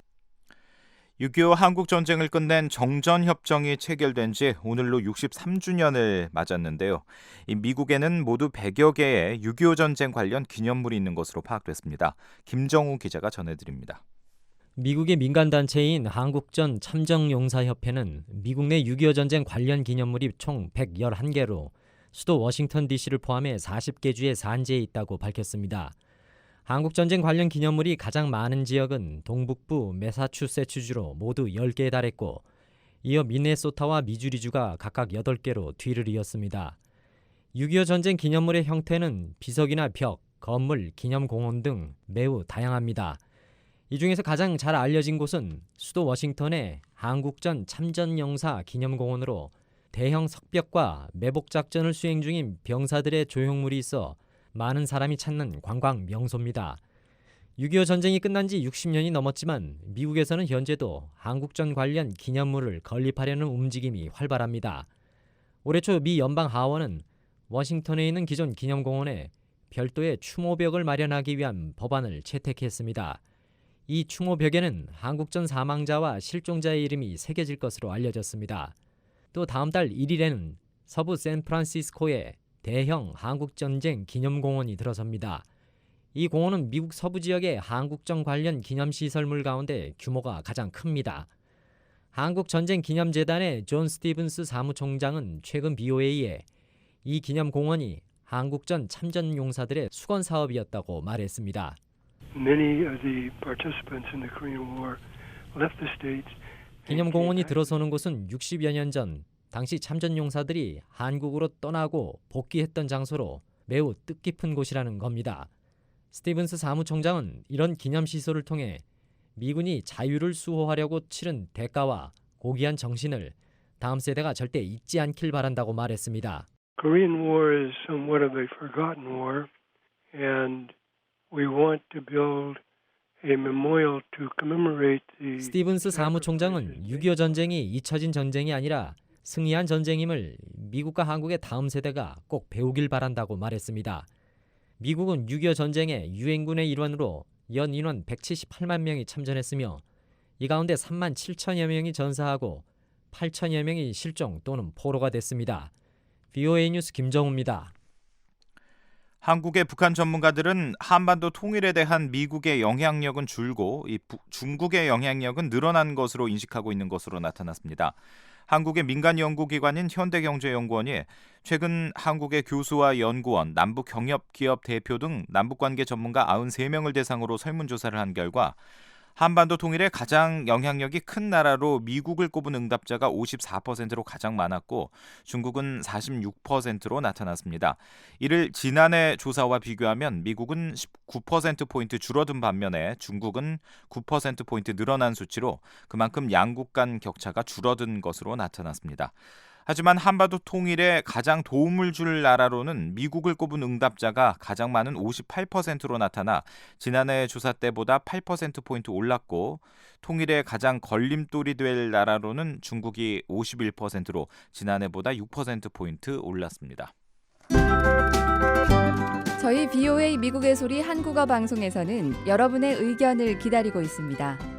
6.25 한국전쟁을 끝낸 정전협정이 체결된 지 오늘로 63주년을 맞았는데요. 미국에는 모두 100여 개의 6.25 전쟁 관련 기념물이 있는 것으로 파악됐습니다. 김정우 기자가 전해드립니다. 미국의 민간단체인 한국전 참정용사협회는 미국 내 6.25 전쟁 관련 기념물이 총 111개로 수도 워싱턴 DC를 포함해 40개 주에 산지에 있다고 밝혔습니다. 한국전쟁 관련 기념물이 가장 많은 지역은 동북부 매사추세츠주로 모두 10개에 달했고 이어 미네소타와 미주리주가 각각 8개로 뒤를 이었습니다. 6.25 전쟁 기념물의 형태는 비석이나 벽, 건물, 기념공원 등 매우 다양합니다. 이 중에서 가장 잘 알려진 곳은 수도 워싱턴의 한국전 참전용사 기념공원으로 대형 석벽과 매복작전을 수행 중인 병사들의 조형물이 있어 많은 사람이 찾는 관광 명소입니다. 6.25 전쟁이 끝난 지 60년이 넘었지만 미국에서는 현재도 한국전 관련 기념물을 건립하려는 움직임이 활발합니다. 올해 초 미 연방 하원은 워싱턴에 있는 기존 기념공원에 별도의 추모벽을 마련하기 위한 법안을 채택했습니다. 이 추모벽에는 한국전 사망자와 실종자의 이름이 새겨질 것으로 알려졌습니다. 또 다음 달 1일에는 서부 샌프란시스코에 대형 한국전쟁 기념공원이 들어섭니다. 이 공원은 미국 서부 지역의 한국전 관련 기념시설물 가운데 규모가 가장 큽니다. 한국전쟁기념재단의 존 스티븐스 사무총장은 최근 BOA에 이 기념공원이 한국전 참전용사들의 수건 사업이었다고 말했습니다. 기념공원이 들어서는 곳은 60여 년 전 당시 참전용사들이 한국으로 떠나고 복귀했던 장소로 매우 뜻깊은 곳이라는 겁니다. 스티븐스 사무총장은 이런 기념시설을 통해 미군이 자유를 수호하려고 치른 대가와 고귀한 정신을 다음 세대가 절대 잊지 않길 바란다고 말했습니다. Korean War is somewhat of a forgotten war, and we want to build a memorial to commemorate the. 스티븐스 사무총장은 6.25 전쟁이 잊혀진 전쟁이 아니라 승리한 전쟁임을 미국과 한국의 다음 세대가 꼭 배우길 바란다고 말했습니다. 미국은 6.25 전쟁의 유엔군의 일원으로 연 인원 178만 명이 참전했으며 이 가운데 3만 7천여 명이 전사하고 8천여 명이 실종 또는 포로가 됐습니다. VOA 뉴스 김정우입니다. 한국의 북한 전문가들은 한반도 통일에 대한 미국의 영향력은 줄고 중국의 영향력은 늘어난 것으로 인식하고 있는 것으로 나타났습니다. 한국의 민간 연구기관인 현대경제연구원이 최근 한국의 교수와 연구원, 남북경협기업 대표 등 남북관계 전문가 93명을 대상으로 설문조사를 한 결과 한반도 통일에 가장 영향력이 큰 나라로 미국을 꼽은 응답자가 54%로 가장 많았고 중국은 46%로 나타났습니다. 이를 지난해 조사와 비교하면 미국은 19%포인트 줄어든 반면에 중국은 9%포인트 늘어난 수치로 그만큼 양국 간 격차가 줄어든 것으로 나타났습니다. 하지만 한반도 통일에 가장 도움을 줄 나라로는 미국을 꼽은 응답자가 가장 많은 58%로 나타나 지난해 조사 때보다 8%포인트 올랐고 통일에 가장 걸림돌이 될 나라로는 중국이 51%로 지난해보다 6%포인트 올랐습니다. 저희 BOA 미국의 소리 한국어 방송에서는 여러분의 의견을 기다리고 있습니다.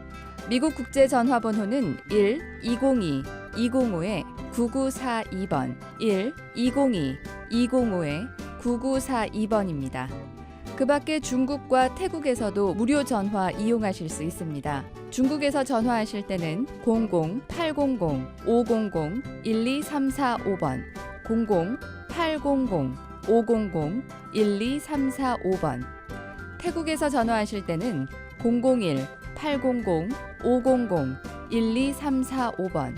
미국 국제 전화번호는 1-202-205-9942번 1-202-205-9942번입니다. 그 밖에 중국과 태국에서도 무료 전화 이용하실 수 있습니다. 중국에서 전화하실 때는 00-800-500-12345번, 00-800-500-12345번. 태국에서 전화하실 때는 001-800-500-12345번,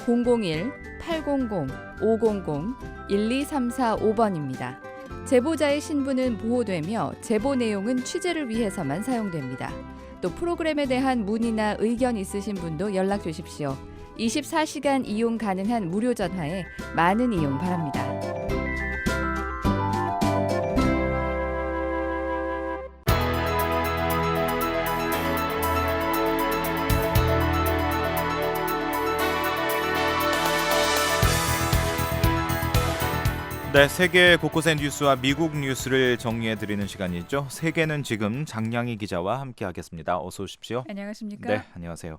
001-800-500-12345번입니다. 제보자의 신분은 보호되며 제보 내용은 취재를 위해서만 사용됩니다. 또 프로그램에 대한 문의나 의견 있으신 분도 연락 주십시오. 24시간 이용 가능한 무료 전화에 많은 이용 바랍니다. 네, 세계 곳곳의 뉴스와 미국 뉴스를 정리해드리는 시간이죠. 세계는 지금 장량희 기자와 함께하겠습니다. 어서 오십시오. 안녕하십니까? 네, 안녕하세요.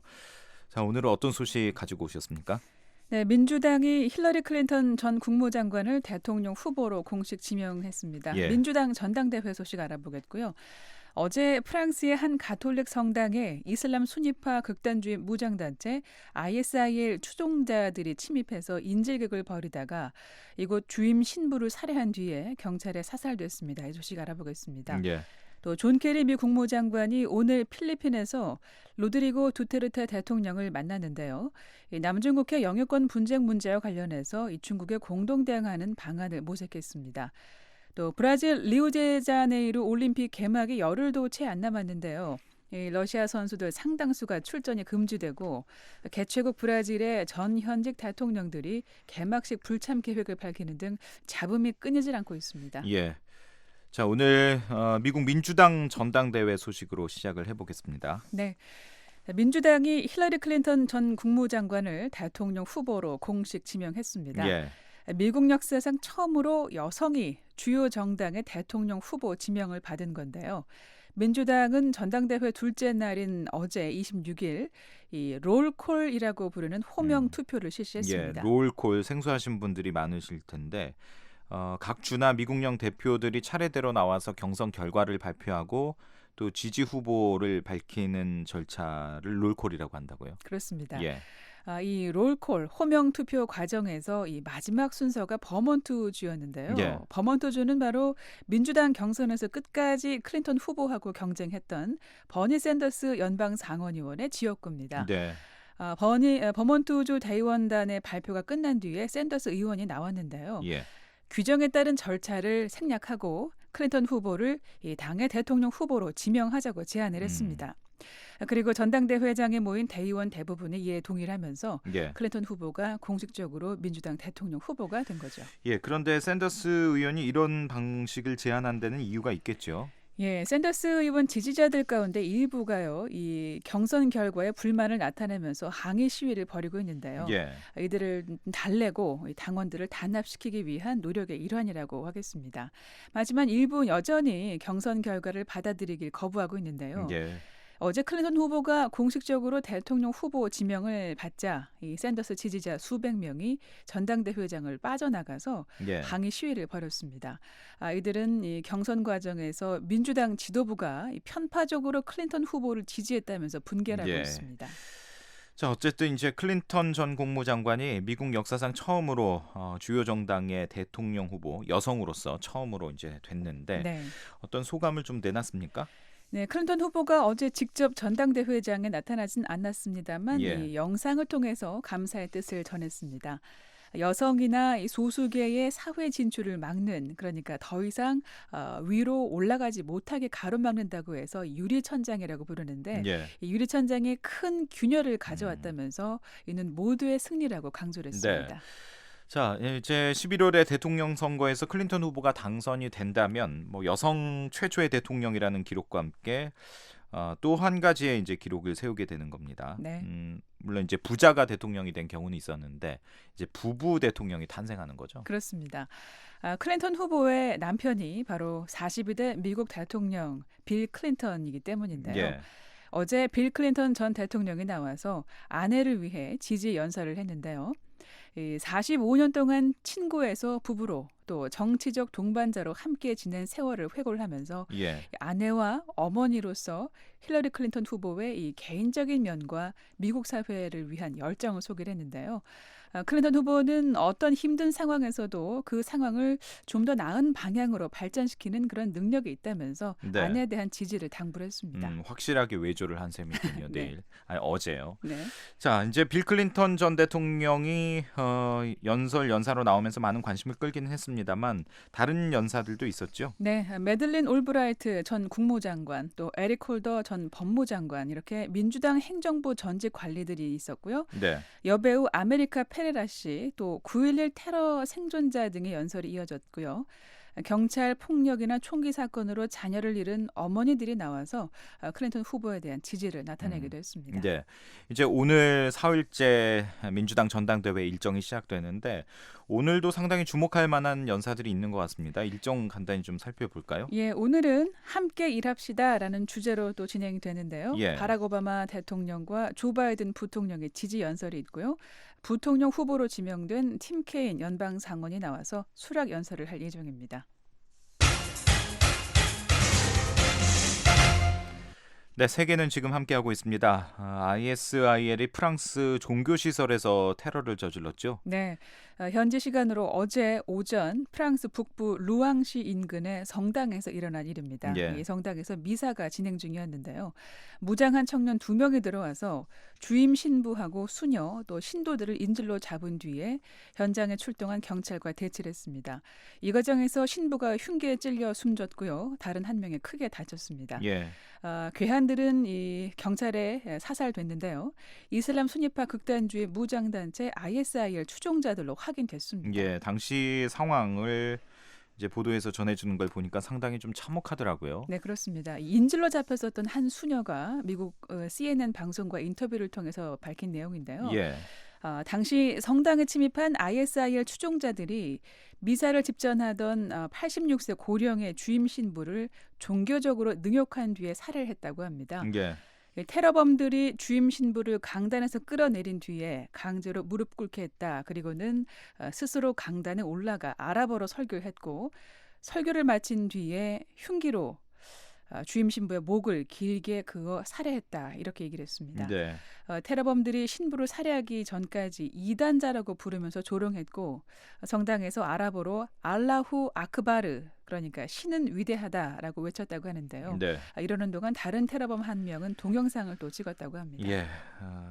자, 오늘은 어떤 소식 가지고 오셨습니까? 네, 민주당이 힐러리 클린턴 전 국무장관을 대통령 후보로 공식 지명했습니다. 예. 민주당 전당대회 소식 알아보겠고요. 어제 프랑스의 한 가톨릭 성당에 이슬람 순위파 극단주의 무장단체 ISIL 추종자들이 침입해서 인질극을 벌이다가 이곳 주임 신부를 살해한 뒤에 경찰에 사살됐습니다. 이 소식 알아보겠습니다. 예. 또 존 케리 미 국무장관이 오늘 필리핀에서 로드리고 두테르테 대통령을 만났는데요. 남중국해 영유권 분쟁 문제와 관련해서 이 중국에 공동 대응하는 방안을 모색했습니다. 또 브라질 리우데자네이루 올림픽 개막이 열흘도 채 안 남았는데요. 러시아 선수들 상당수가 출전이 금지되고 개최국 브라질의 전 현직 대통령들이 개막식 불참 계획을 밝히는 등 잡음이 끊이질 않고 있습니다. 예. 자, 오늘 미국 민주당 전당대회 소식으로 시작을 해보겠습니다. 네. 민주당이 힐러리 클린턴 전 국무장관을 대통령 후보로 공식 지명했습니다. 예. 미국 역사상 처음으로 여성이 주요 정당의 대통령 후보 지명을 받은 건데요. 민주당은 전당대회 둘째 날인 어제 26일 이 롤콜이라고 부르는 호명 투표를 실시했습니다. 예, 롤콜 생소하신 분들이 많으실 텐데 각 주나 미국령 대표들이 차례대로 나와서 경선 결과를 발표하고 또 지지 후보를 밝히는 절차를 롤콜이라고 한다고요? 그렇습니다. 예. 이 롤콜 호명 투표 과정에서 이 마지막 순서가 버몬트주였는데요. 예. 버몬트주는 바로 민주당 경선에서 끝까지 클린턴 후보하고 경쟁했던 버니 샌더스 연방 상원의원의 지역구입니다. 네. 버몬트주 대의원단의 발표가 끝난 뒤에 샌더스 의원이 나왔는데요. 예. 규정에 따른 절차를 생략하고 클린턴 후보를 이 당의 대통령 후보로 지명하자고 제안을 했습니다. 그리고 전당대회장에 모인 대의원 대부분이 이에 동의를 하면서 예. 클린턴 후보가 공식적으로 민주당 대통령 후보가 된 거죠. 예, 그런데 샌더스 의원이 이런 방식을 제안한 데는 이유가 있겠죠. 예, 샌더스 의원 지지자들 가운데 일부가요, 이 경선 결과에 불만을 나타내면서 항의 시위를 벌이고 있는데요. 예. 이들을 달래고 당원들을 단합시키기 위한 노력의 일환이라고 하겠습니다. 하지만 일부 여전히 경선 결과를 받아들이길 거부하고 있는데요. 예. 어제 클린턴 후보가 공식적으로 대통령 후보 지명을 받자 이 샌더스 지지자 수백 명이 전당대회장을 빠져나가서 예. 항의 시위를 벌였습니다. 이들은 이 경선 과정에서 민주당 지도부가 편파적으로 클린턴 후보를 지지했다면서 분개를 하고 예. 있습니다. 자, 어쨌든 이제 클린턴 전 국무장관이 미국 역사상 처음으로 주요 정당의 대통령 후보 여성으로서 처음으로 이제 됐는데 네. 어떤 소감을 좀 내놨습니까? 네, 클린턴 후보가 어제 직접 전당대회장에 나타나진 않았습니다만 예. 이 영상을 통해서 감사의 뜻을 전했습니다. 여성이나 이 소수계의 사회 진출을 막는, 그러니까 더 이상 위로 올라가지 못하게 가로막는다고 해서 유리천장이라고 부르는데 예. 이 유리천장에 큰 균열을 가져왔다면서 이는 모두의 승리라고 강조를 했습니다. 네. 자, 이제 11월에 대통령 선거에서 클린턴 후보가 당선이 된다면 뭐 여성 최초의 대통령이라는 기록과 함께 또 한 가지의 이제 기록을 세우게 되는 겁니다. 네. 물론 이제 부자가 대통령이 된 경우는 있었는데 이제 부부 대통령이 탄생하는 거죠. 그렇습니다. 클린턴 후보의 남편이 바로 42대 미국 대통령 빌 클린턴이기 때문인데요. 예. 어제 빌 클린턴 전 대통령이 나와서 아내를 위해 지지 연설을 했는데요. 이 45년 동안 친구에서 부부로 또 정치적 동반자로 함께 지낸 세월을 회고를 하면서 예. 아내와 어머니로서 힐러리 클린턴 후보의 이 개인적인 면과 미국 사회를 위한 열정을 소개를 했는데요. 클린턴 후보는 어떤 힘든 상황에서도 그 상황을 좀 더 나은 방향으로 발전시키는 그런 능력이 있다면서 네. 아내에 대한 지지를 당부를 했습니다. 확실하게 외조를 한 셈이군요. 네. 내일. 아니, 어제요. 네. 자, 이제 빌 클린턴 전 대통령이 연사로 나오면서 많은 관심을 끌기는 했습니다만 다른 연사들도 있었죠. 네, 매들린 올브라이트 전 국무장관, 또 에릭 홀더 전 법무장관 이렇게 민주당 행정부 전직 관리들이 있었고요. 네. 여배우 아메리카 페레라 씨, 또 9.11 테러 생존자 등의 연설이 이어졌고요. 경찰 폭력이나 총기 사건으로 자녀를 잃은 어머니들이 나와서 클린턴 후보에 대한 지지를 나타내기도 했습니다. 네. 이제 오늘 4일째 민주당 전당대회 일정이 시작되는데 오늘도 상당히 주목할 만한 연사들이 있는 것 같습니다. 일정 간단히 좀 살펴볼까요? 예, 오늘은 함께 일합시다라는 주제로 또 진행이 되는데요. 예. 바락 오바마 대통령과 조 바이든 부통령의 지지 연설이 있고요. 부통령 후보로 지명된 팀 케인 연방 상원이 나와서 수락 연설을 할 예정입니다. 네, 세계는 지금 함께하고 있습니다. ISIL이 프랑스 종교시설에서 테러를 저질렀죠. 네, 현지 시간으로 어제 오전 프랑스 북부 루앙시 인근의 성당에서 일어난 일입니다. 예. 이 성당에서 미사가 진행 중이었는데요. 무장한 청년 2명이 들어와서 주임 신부하고 수녀 또 신도들을 인질로 잡은 뒤에 현장에 출동한 경찰과 대치를 했습니다. 이 과정에서 신부가 흉기에 찔려 숨졌고요. 다른 한 명이 크게 다쳤습니다. 예. 괴한들은 이 경찰에 사살됐는데요. 이슬람 순위파 극단주의 무장단체 ISIL 추종자들로 확인됐습니다. 예, 당시 상황을 이제 보도에서 전해주는 걸 보니까 상당히 좀 참혹하더라고요. 네, 그렇습니다. 인질로 잡혔었던 한 수녀가 미국 CNN 방송과 인터뷰를 통해서 밝힌 내용인데요. 예. 당시 성당에 침입한 ISIL 추종자들이 미사를 집전하던 86세 고령의 주임 신부를 종교적으로 능욕한 뒤에 살해를 했다고 합니다. 예. 테러범들이 주임 신부를 강단에서 끌어내린 뒤에 강제로 무릎 꿇게 했다. 그리고는 스스로 강단에 올라가 아랍어로 설교를 했고 설교를 마친 뒤에 흉기로 주임 신부의 목을 길게 그어 살해했다. 이렇게 얘기를 했습니다. 네. 테러범들이 신부를 살해하기 전까지 이단자라고 부르면서 조롱했고 성당에서 아랍어로 알라후 아크바르 그러니까 신은 위대하다라고 외쳤다고 하는데요. 네. 이러는 동안 다른 테러범 한 명은 동영상을 또 찍었다고 합니다. 예.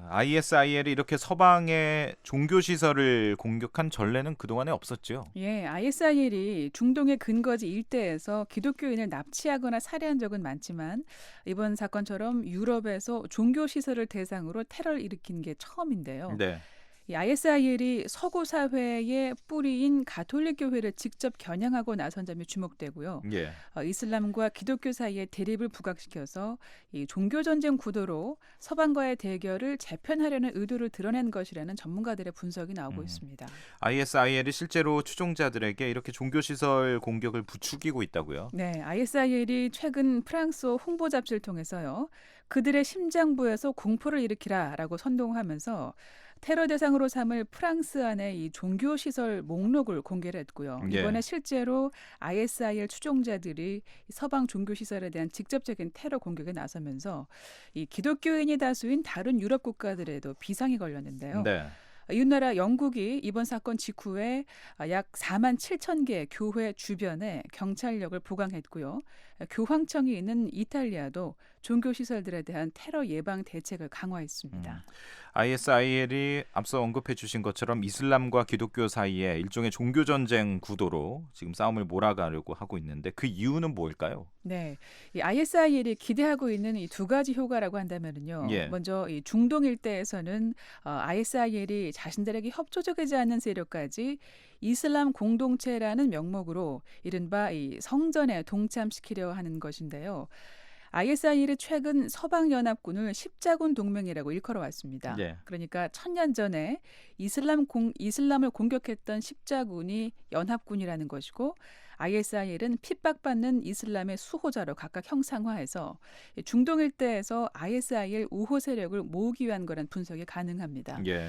ISIL이 이렇게 서방의 종교시설을 공격한 전례는 그동안에 없었죠. 예, ISIL이 중동의 근거지 일대에서 기독교인을 납치하거나 살해한 적은 많지만 이번 사건처럼 유럽에서 종교시설을 대상으로 테러를 일으킨 게 처음인데요. 네. 이 ISIL이 서구 사회의 뿌리인 가톨릭 교회를 직접 겨냥하고 나선 점이 주목되고요. 예. 이슬람과 기독교 사이의 대립을 부각시켜서 이 종교 전쟁 구도로 서방과의 대결을 재편하려는 의도를 드러낸 것이라는 전문가들의 분석이 나오고 있습니다. ISIL이 실제로 추종자들에게 이렇게 종교시설 공격을 부추기고 있다고요? 네, ISIL이 최근 프랑스어 홍보 잡지를 통해서요. 그들의 심장부에서 공포를 일으키라라고 선동하면서 테러 대상으로 삼을 프랑스 안의 이 종교시설 목록을 공개를 했고요. 예. 이번에 실제로 ISIL 추종자들이 서방 종교시설에 대한 직접적인 테러 공격에 나서면서 이 기독교인이 다수인 다른 유럽 국가들에도 비상이 걸렸는데요. 네. 이웃나라 영국이 이번 사건 직후에 약 4만 7천 개 교회 주변에 경찰력을 보강했고요. 교황청이 있는 이탈리아도 종교시설들에 대한 테러 예방 대책을 강화했습니다. ISIL이 앞서 언급해 주신 것처럼 이슬람과 기독교 사이에 일종의 종교전쟁 구도로 지금 싸움을 몰아가려고 하고 있는데 그 이유는 뭘까요? 네, 이 ISIL이 기대하고 있는 이 두 가지 효과라고 한다면은요. 예. 먼저 이 중동 일대에서는 ISIL이 자신들에게 협조적이지 않는 세력까지 이슬람 공동체라는 명목으로 이른바 이 성전에 동참시키려 하는 것인데요. ISIL이 최근 서방연합군을 십자군 동맹이라고 일컬어 왔습니다. 네. 그러니까 1000년 전에 이슬람을 공격했던 십자군이 연합군이라는 것이고 ISIL은 핍박받는 이슬람의 수호자로 각각 형상화해서 중동 일대에서 ISIL 우호 세력을 모으기 위한 거란 분석이 가능합니다. 예.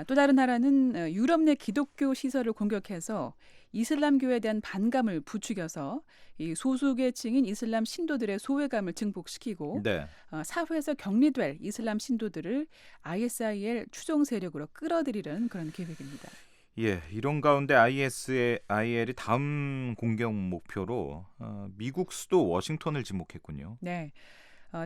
또 다른 하나는 유럽 내 기독교 시설을 공격해서 이슬람교에 대한 반감을 부추겨서 이 소수계층인 이슬람 신도들의 소외감을 증폭시키고 네. 사회에서 격리될 이슬람 신도들을 ISIL 추종 세력으로 끌어들이려는 그런 계획입니다. 예, 이런 가운데 ISIL이 다음 공격 목표로 미국 수도 워싱턴을 지목했군요. 네.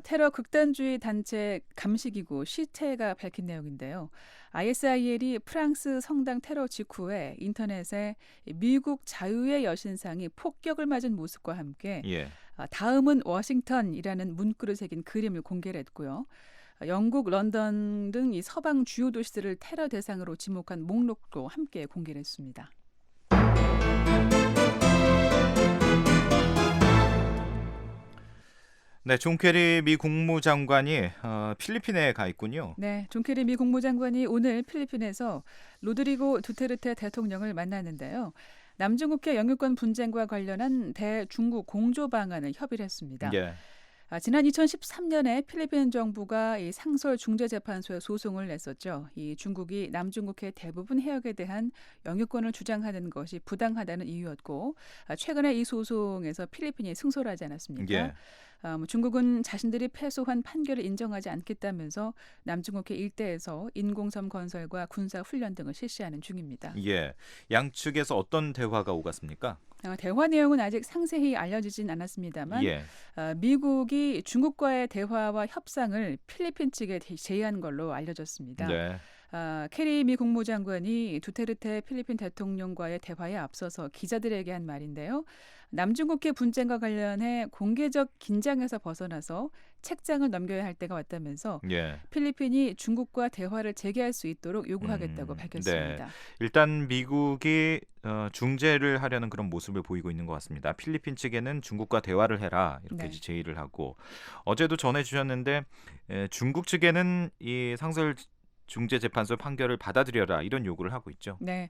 테러 극단주의 단체 감시기구 시체가 밝힌 내용인데요. ISIL이 프랑스 성당 테러 직후에 인터넷에 미국 자유의 여신상이 폭격을 맞은 모습과 함께 예. 다음은 워싱턴이라는 문구를 새긴 그림을 공개를 했고요. 영국, 런던 등 이 서방 주요 도시들을 테러 대상으로 지목한 목록도 함께 공개를 했습니다. 네, 존 케리 미 국무장관이 필리핀에 가 있군요. 네, 존 케리 미 국무장관이 오늘 필리핀에서 로드리고 두테르테 대통령을 만났는데요. 남중국해 영유권 분쟁과 관련한 대중국 공조 방안을 협의를 했습니다. 예. 지난 2013년에 필리핀 정부가 이 상설 중재재판소에 소송을 냈었죠. 이 중국이 남중국해 대부분 해역에 대한 영유권을 주장하는 것이 부당하다는 이유였고, 최근에 이 소송에서 필리핀이 승소를 하지 않았습니까? 예. 중국은 자신들이 패소한 판결을 인정하지 않겠다면서 남중국해 일대에서 인공섬 건설과 군사 훈련 등을 실시하는 중입니다. 예, 양측에서 어떤 대화가 오갔습니까? 대화 내용은 아직 상세히 알려지진 않았습니다만 예. 미국이 중국과의 대화와 협상을 필리핀 측에 제의한 걸로 알려졌습니다. 네. 케리 미 국무장관이 두테르테 필리핀 대통령과의 대화에 앞서서 기자들에게 한 말인데요. 남중국해 분쟁과 관련해 공개적 긴장에서 벗어나서 책장을 넘겨야 할 때가 왔다면서 예. 필리핀이 중국과 대화를 재개할 수 있도록 요구하겠다고 밝혔습니다. 네. 일단 미국이 중재를 하려는 그런 모습을 보이고 있는 것 같습니다. 필리핀 측에는 중국과 대화를 해라 이렇게 네. 제의를 하고 어제도 전해주셨는데 중국 측에는 이 상설 중재재판소 판결을 받아들여라 이런 요구를 하고 있죠. 네,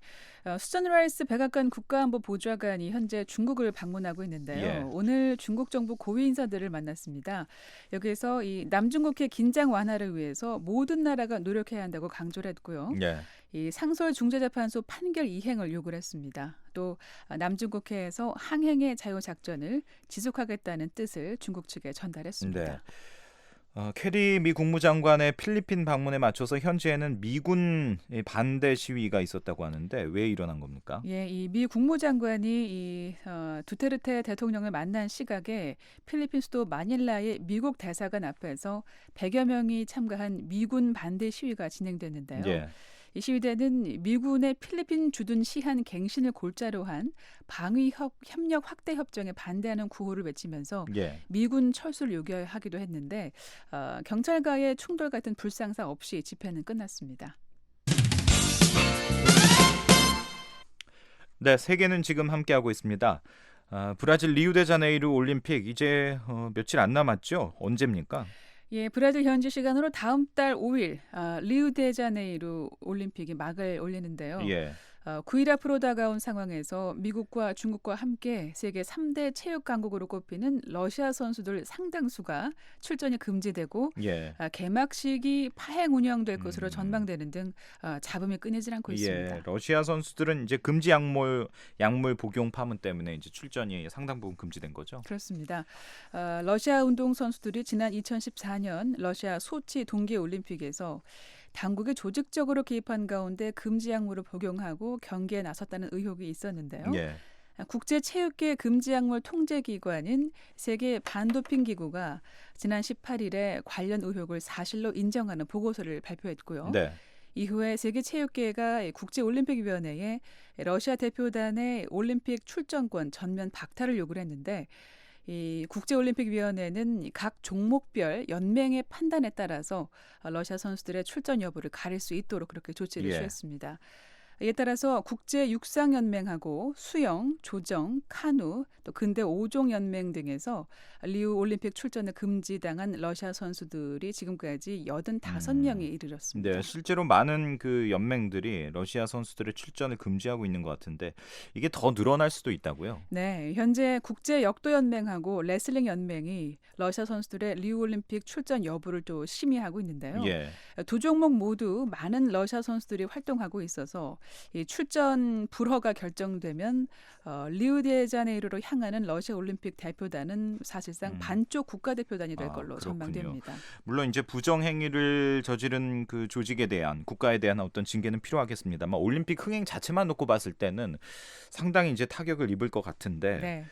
수잔 라이스 백악관 국가안보보좌관이 현재 중국을 방문하고 있는데요. 예. 오늘 중국 정부 고위 인사들을 만났습니다. 여기서 이 남중국해 긴장 완화를 위해서 모든 나라가 노력해야 한다고 강조를 했고요. 예. 이 상설 중재재판소 판결 이행을 요구를 했습니다. 또 남중국해에서 항행의 자유 작전을 지속하겠다는 뜻을 중국 측에 전달했습니다. 네. 케리 미 국무장관의 필리핀 방문에 맞춰서 현지에는 미군 반대 시위가 있었다고 하는데 왜 일어난 겁니까? 예, 이 미 국무장관이 이 두테르테 대통령을 만난 시각에 필리핀 수도 마닐라의 미국 대사관 앞에서 100여 명이 참가한 미군 반대 시위가 진행됐는데요. 예. 이 시위대는 미군의 필리핀 주둔 시한 갱신을 골자로 한 방위 협력 확대 협정에 반대하는 구호를 외치면서 예. 미군 철수를 요구하기도 했는데 경찰과의 충돌 같은 불상사 없이 집회는 끝났습니다. 네, 세계는 지금 함께하고 있습니다. 브라질 리우데자네이루 올림픽 이제 며칠 안 남았죠? 언제입니까? 예, 브라질 현지 시간으로 다음 달 5일 리우데자네이루 올림픽이 막을 올리는데요. 예. 9일 앞으로 다가온 상황에서 미국과 중국과 함께 세계 3대 체육 강국으로 꼽히는 러시아 선수들 상당수가 출전이 금지되고 예. 개막식이 파행 운영될 것으로 전망되는 등 잡음이 끊이질 않고 있습니다. 예, 러시아 선수들은 이제 금지 약물 복용 파문 때문에 이제 출전이 상당 부분 금지된 거죠. 그렇습니다. 러시아 운동 선수들이 지난 2014년 러시아 소치 동계 올림픽에서 당국이 조직적으로 개입한 가운데 금지 약물을 복용하고 경기에 나섰다는 의혹이 있었는데요. 예. 국제체육계 금지약물 통제기관인 세계 반도핑 기구가 지난 18일에 관련 의혹을 사실로 인정하는 보고서를 발표했고요. 네. 이후에 세계체육계가 국제올림픽위원회에 러시아 대표단의 올림픽 출전권 전면 박탈을 요구를 했는데 이 국제올림픽위원회는 각 종목별 연맹의 판단에 따라서 러시아 선수들의 출전 여부를 가릴 수 있도록 그렇게 조치를 취했습니다. 이에 따라서 국제육상연맹하고 수영, 조정, 카누, 또 근대 5종 연맹 등에서 리우 올림픽 출전을 금지당한 러시아 선수들이 지금까지 85명에 이르렀습니다. 네, 실제로 많은 그 연맹들이 러시아 선수들의 출전을 금지하고 있는 것 같은데 이게 더 늘어날 수도 있다고요? 네, 현재 국제역도연맹하고 레슬링 연맹이 러시아 선수들의 리우 올림픽 출전 여부를 또 심의하고 있는데요. 예. 두 종목 모두 많은 러시아 선수들이 활동하고 있어서 이 출전 불허가 결정되면 리우데자네이루로 향하는 러시아 올림픽 대표단은 사실상 반쪽 국가대표단이 될 걸로 전망됩니다. 물론 이제 부정 행위를 저지른 그 조직에 대한 국가에 대한 어떤 징계는 필요하겠습니다만 올림픽 흥행 자체만 놓고 봤을 때는 상당히 이제 타격을 입을 것 같은데. 네.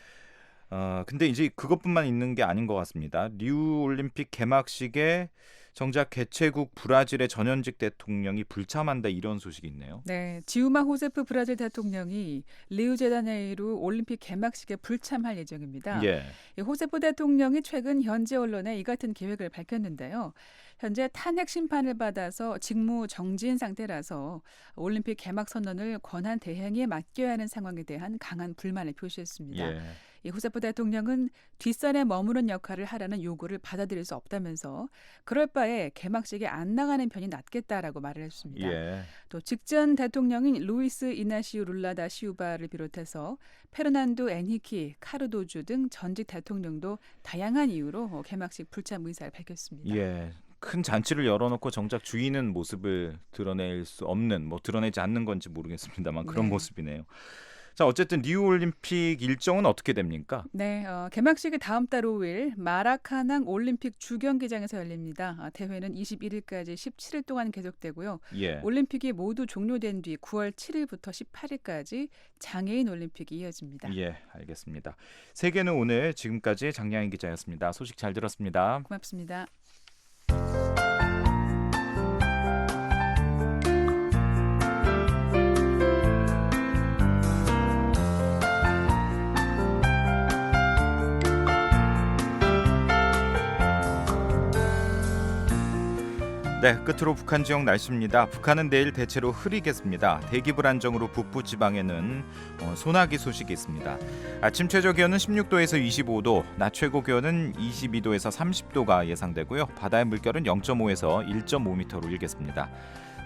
근데 이제 그것뿐만 있는 게 아닌 것 같습니다. 리우 올림픽 개막식에 정작 개최국 브라질의 전현직 대통령이 불참한다 이런 소식이 있네요. 네, 지우마 호세프 브라질 대통령이 리우데자네이루 올림픽 개막식에 불참할 예정입니다. 예. 호세프 대통령이 최근 현지 언론에 이 같은 계획을 밝혔는데요. 현재 탄핵 심판을 받아서 직무 정지인 상태라서 올림픽 개막 선언을 권한 대행에 맡겨야 하는 상황에 대한 강한 불만을 표시했습니다. 예. 이 후세프 대통령은 뒷선에 머무는 역할을 하라는 요구를 받아들일 수 없다면서 그럴 바에 개막식에 안 나가는 편이 낫겠다라고 말을 했습니다. 예. 또 직전 대통령인 루이스 이나시우 룰라다 시우바를 비롯해서 페르난도 엔히키, 카르도주 등 전직 대통령도 다양한 이유로 개막식 불참 의사를 밝혔습니다. 예. 큰 잔치를 열어놓고 정작 주인은 모습을 드러낼 수 없는, 드러내지 않는 건지 모르겠습니다만 그런 네. 모습이네요. 자, 어쨌든 리우 올림픽 일정은 어떻게 됩니까? 네, 개막식이 다음 달 5일 마라카낭 올림픽 주경기장에서 열립니다. 대회는 21일까지 17일 동안 계속되고요. 예. 올림픽이 모두 종료된 뒤 9월 7일부터 18일까지 장애인 올림픽이 이어집니다. 예, 알겠습니다. 세계는 오늘 지금까지 장량인 기자였습니다. 소식 잘 들었습니다. 고맙습니다. 네, 끝으로 북한 지역 날씨입니다. 북한은 내일 대체로 흐리겠습니다. 대기 불안정으로 북부 지방에는 소나기 소식이 있습니다. 아침 최저 기온은 16도에서 25도, 낮 최고 기온은 22도에서 30도가 예상되고요. 바다의 물결은 0.5에서 1.5m로 일겠습니다.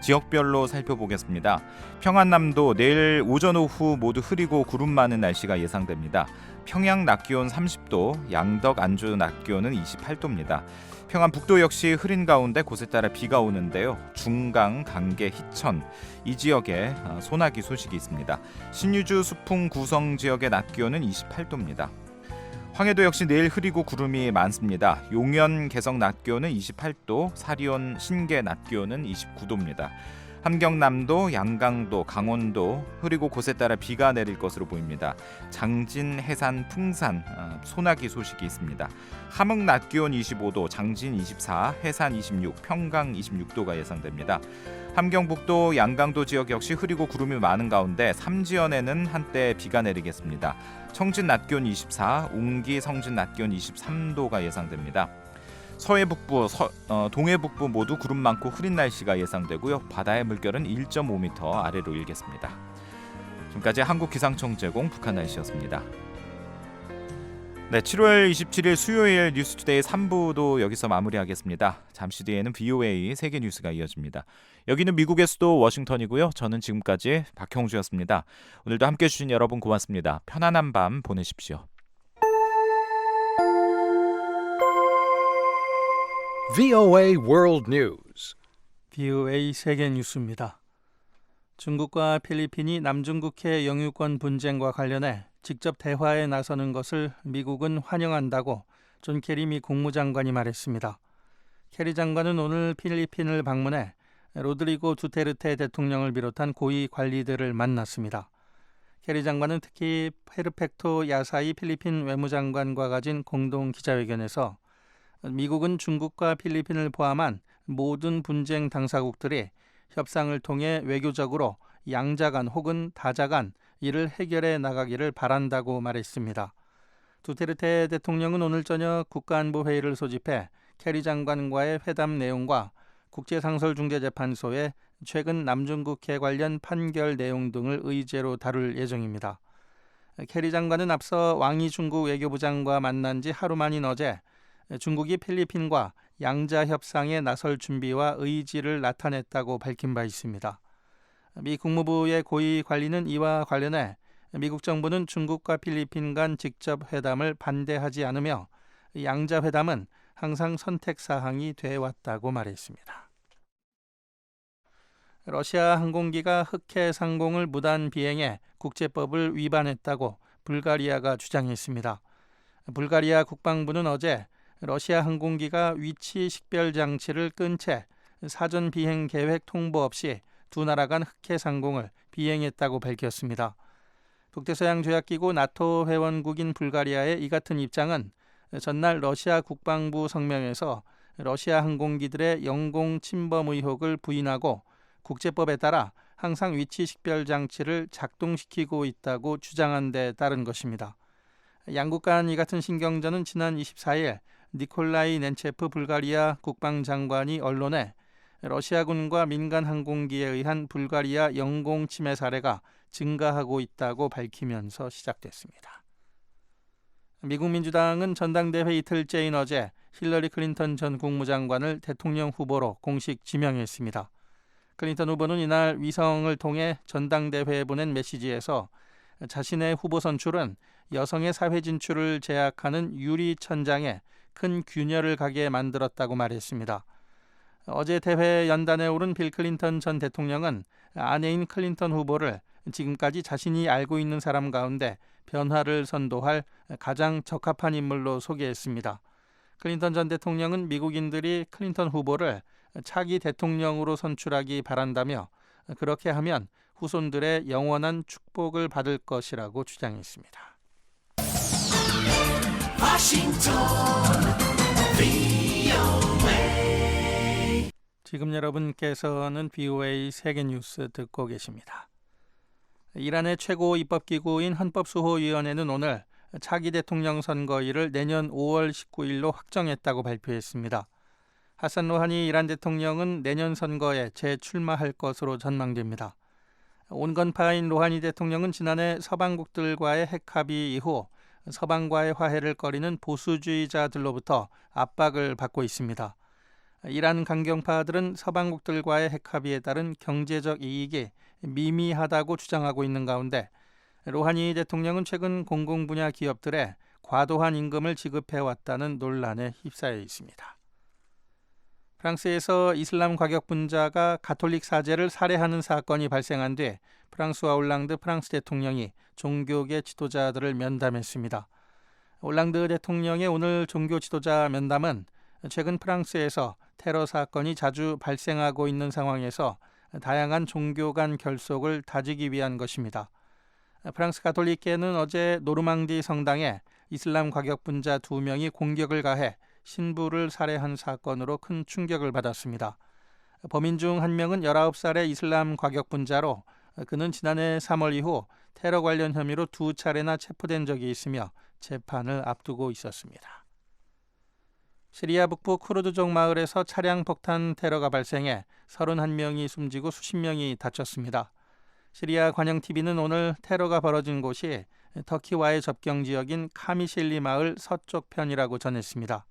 지역별로 살펴보겠습니다. 평안남도 내일 오전 오후 모두 흐리고 구름 많은 날씨가 예상됩니다. 평양 낮 기온 30도, 양덕 안주 낮 기온은 28도입니다. 평안 북도 역시 흐린 가운데 곳에 따라 비가 오는데요. 중강, 강계, 희천 이 지역에 소나기 소식이 있습니다. 신유주, 수풍, 구성 지역의 낮 기온은 28도입니다. 황해도 역시 내일 흐리고 구름이 많습니다. 용연, 개성 낮 기온은 28도, 사리온, 신계 낮 기온은 29도입니다. 함경남도, 양강도, 강원도 흐리고 곳에 따라 비가 내릴 것으로 보입니다. 장진, 해산, 풍산 소나기 소식이 있습니다. 함흥 낮 기온 25도, 장진 24, 해산 26, 평강 26도가 예상됩니다. 함경북도, 양강도 지역 역시 흐리고 구름이 많은 가운데 삼지연에는 한때 비가 내리겠습니다. 청진 낮 기온 24, 옹기, 성진 낮 기온 23도가 예상됩니다. 서해 북부, 동해 북부 모두 구름 많고 흐린 날씨가 예상되고요. 바다의 물결은 1.5m 아래로 일겠습니다. 지금까지 한국기상청 제공 북한 날씨였습니다. 네, 7월 27일 수요일 뉴스투데이 3부도 여기서 마무리하겠습니다. 잠시 뒤에는 VOA 세계 뉴스가 이어집니다. 여기는 미국의 수도 워싱턴이고요. 저는 지금까지 박형주였습니다. 오늘도 함께해 주신 여러분 고맙습니다. 편안한 밤 보내십시오. VOA World News. VOA 세계 뉴스입니다. 중국과 필리핀이 남중국해 영유권 분쟁과 관련해 직접 대화에 나서는 것을 미국은 환영한다고 존 케리 미 국무장관이 말했습니다. 케리 장관은 오늘 필리핀을 방문해 로드리고 두테르테 대통령을 비롯한 고위 관리들을 만났습니다. 케리 장관은 특히 페르펙토 야사이 필리핀 외무장관과 가진 공동 기자회견에서 미국은 중국과 필리핀을 포함한 모든 분쟁 당사국들이 협상을 통해 외교적으로 양자 간 혹은 다자 간 이를 해결해 나가기를 바란다고 말했습니다. 두테르테 대통령은 오늘 저녁 국가안보회의를 소집해 케리 장관과의 회담 내용과 국제상설중재재판소에 최근 남중국해 관련 판결 내용 등을 의제로 다룰 예정입니다. 캐리 장관은 앞서 왕이 중국 외교부 장과 만난 지 하루 만인 어제 중국이 필리핀과 양자 협상에 나설 준비와 의지를 나타냈다고 밝힌 바 있습니다. 미 국무부의 고위 관리는 이와 관련해 미국 정부는 중국과 필리핀 간 직접 회담을 반대하지 않으며 양자 회담은 항상 선택 사항이 돼 왔다고 말했습니다. 러시아 항공기가 흑해 상공을 무단 비행해 국제법을 위반했다고 불가리아가 주장했습니다. 불가리아 국방부는 어제 러시아 항공기가 위치 식별 장치를 끈 채 사전 비행 계획 통보 없이 두 나라 간 흑해 상공을 비행했다고 밝혔습니다. 북대서양 조약기구 나토 회원국인 불가리아의 이 같은 입장은 전날 러시아 국방부 성명에서 러시아 항공기들의 영공 침범 의혹을 부인하고 국제법에 따라 항상 위치 식별 장치를 작동시키고 있다고 주장한 데 따른 것입니다. 양국 간 이 같은 신경전은 지난 24일 니콜라이 넨체프 불가리아 국방장관이 언론에 러시아군과 민간 항공기에 의한 불가리아 영공 침해 사례가 증가하고 있다고 밝히면서 시작됐습니다. 미국 민주당은 전당대회 이틀째인 어제 힐러리 클린턴 전 국무장관을 대통령 후보로 공식 지명했습니다. 클린턴 후보는 이날 위성을 통해 전당대회에 보낸 메시지에서 자신의 후보 선출은 여성의 사회 진출을 제약하는 유리천장에 큰 균열을 가게 만들었다고 말했습니다. 어제 대회 연단에 오른 빌 클린턴 전 대통령은 아내인 클린턴 후보를 지금까지 자신이 알고 있는 사람 가운데 변화를 선도할 가장 적합한 인물로 소개했습니다. 클린턴 전 대통령은 미국인들이 클린턴 후보를 차기 대통령으로 선출하기 바란다며 그렇게 하면 후손들의 영원한 축복을 받을 것이라고 주장했습니다. 지금 여러분께서는 BOA 세계뉴스 듣고 계십니다. 이란의 최고 입법기구인 헌법수호위원회는 오늘 차기 대통령 선거일을 내년 5월 19일로 확정했다고 발표했습니다. 하산 로하니 이란 대통령은 내년 선거에 재출마할 것으로 전망됩니다. 온건파인 로하니 대통령은 지난해 서방국들과의 핵합의 이후 서방과의 화해를 꺼리는 보수주의자들로부터 압박을 받고 있습니다. 이란 강경파들은 서방국들과의 핵합의에 따른 경제적 이익이 미미하다고 주장하고 있는 가운데 로하니 대통령은 최근 공공분야 기업들에 과도한 임금을 지급해왔다는 논란에 휩싸여 있습니다. 프랑스에서 이슬람 과격 분자가 가톨릭 사제를 살해하는 사건이 발생한 뒤 프랑스와 올랑드 프랑스 대통령이 종교계 지도자들을 면담했습니다. 올랑드 대통령의 오늘 종교 지도자 면담은 최근 프랑스에서 테러 사건이 자주 발생하고 있는 상황에서 다양한 종교 간 결속을 다지기 위한 것입니다. 프랑스 가톨릭계는 어제 노르망디 성당에 이슬람 과격 분자 2명이 공격을 가해 신부를 살해한 사건으로 큰 충격을 받았습니다. 범인 중 한 명은 19살의 이슬람 과격 분자로 그는 지난해 3월 이후 테러 관련 혐의로 2차례나 체포된 적이 있으며 재판을 앞두고 있었습니다. 시리아 북부 쿠르드족 마을에서 차량 폭탄 테러가 발생해 31명이 숨지고 수십 명이 다쳤습니다. 시리아 관영TV는 오늘 테러가 벌어진 곳이 터키와의 접경 지역인 카미실리 마을 서쪽 편이라고 전했습니다.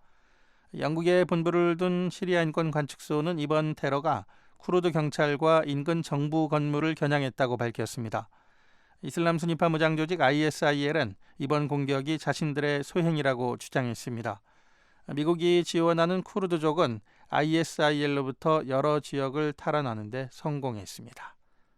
영국에 본부를 둔 시리아 인권 관측소는 이번 테러가 쿠르드 경찰과 인근 정부 건물을 겨냥했다고 밝혔습니다. 이슬람 순위파 무장 조직 ISIL은 이번 공격이 자신들의 소행이라고 주장했습니다. 미국이 지원하는 쿠르드족은 ISIL로부터 여러 지역을 탈환하는 데 성공했습니다.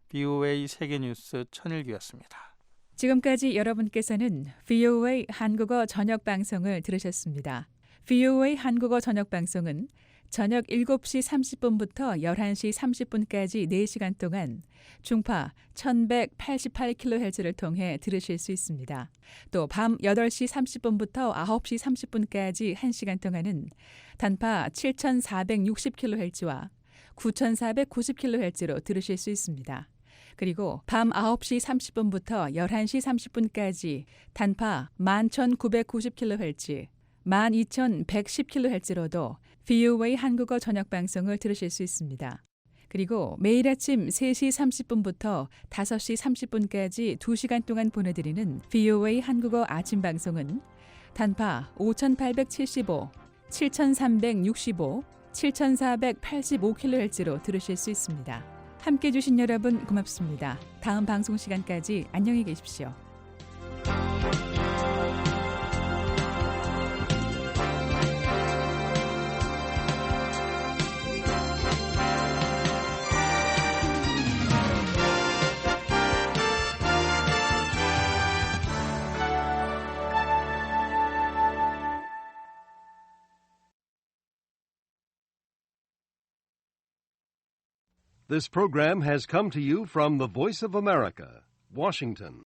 BOA 세계뉴스 천일규였습니다. 지금까지 여러분께서는 VOA 한국어 저녁 방송을 들으셨습니다. VOA 한국어 저녁 방송은 저녁 7시 30분부터 11시 30분까지 4시간 동안 중파 1188kHz를 통해 들으실 수 있습니다. 또 밤 8시 30분부터 9시 30분까지 1시간 동안은 단파 7460kHz와 9490kHz로 들으실 수 있습니다. 그리고 밤 9시 30분부터 11시 30분까지 단파 11990kHz, 12110kHz로도 VOA 한국어 저녁 방송을 들으실 수 있습니다. 그리고 매일 아침 3시 30분부터 5시 30분까지 2시간 동안 보내드리는 VOA 한국어 아침 방송은 단파 5875, 7365, 7485kHz로 들으실 수 있습니다. 함께해 주신 여러분 고맙습니다. 다음 방송 시간까지 안녕히 계십시오. This program has come to you from the Voice of America, Washington.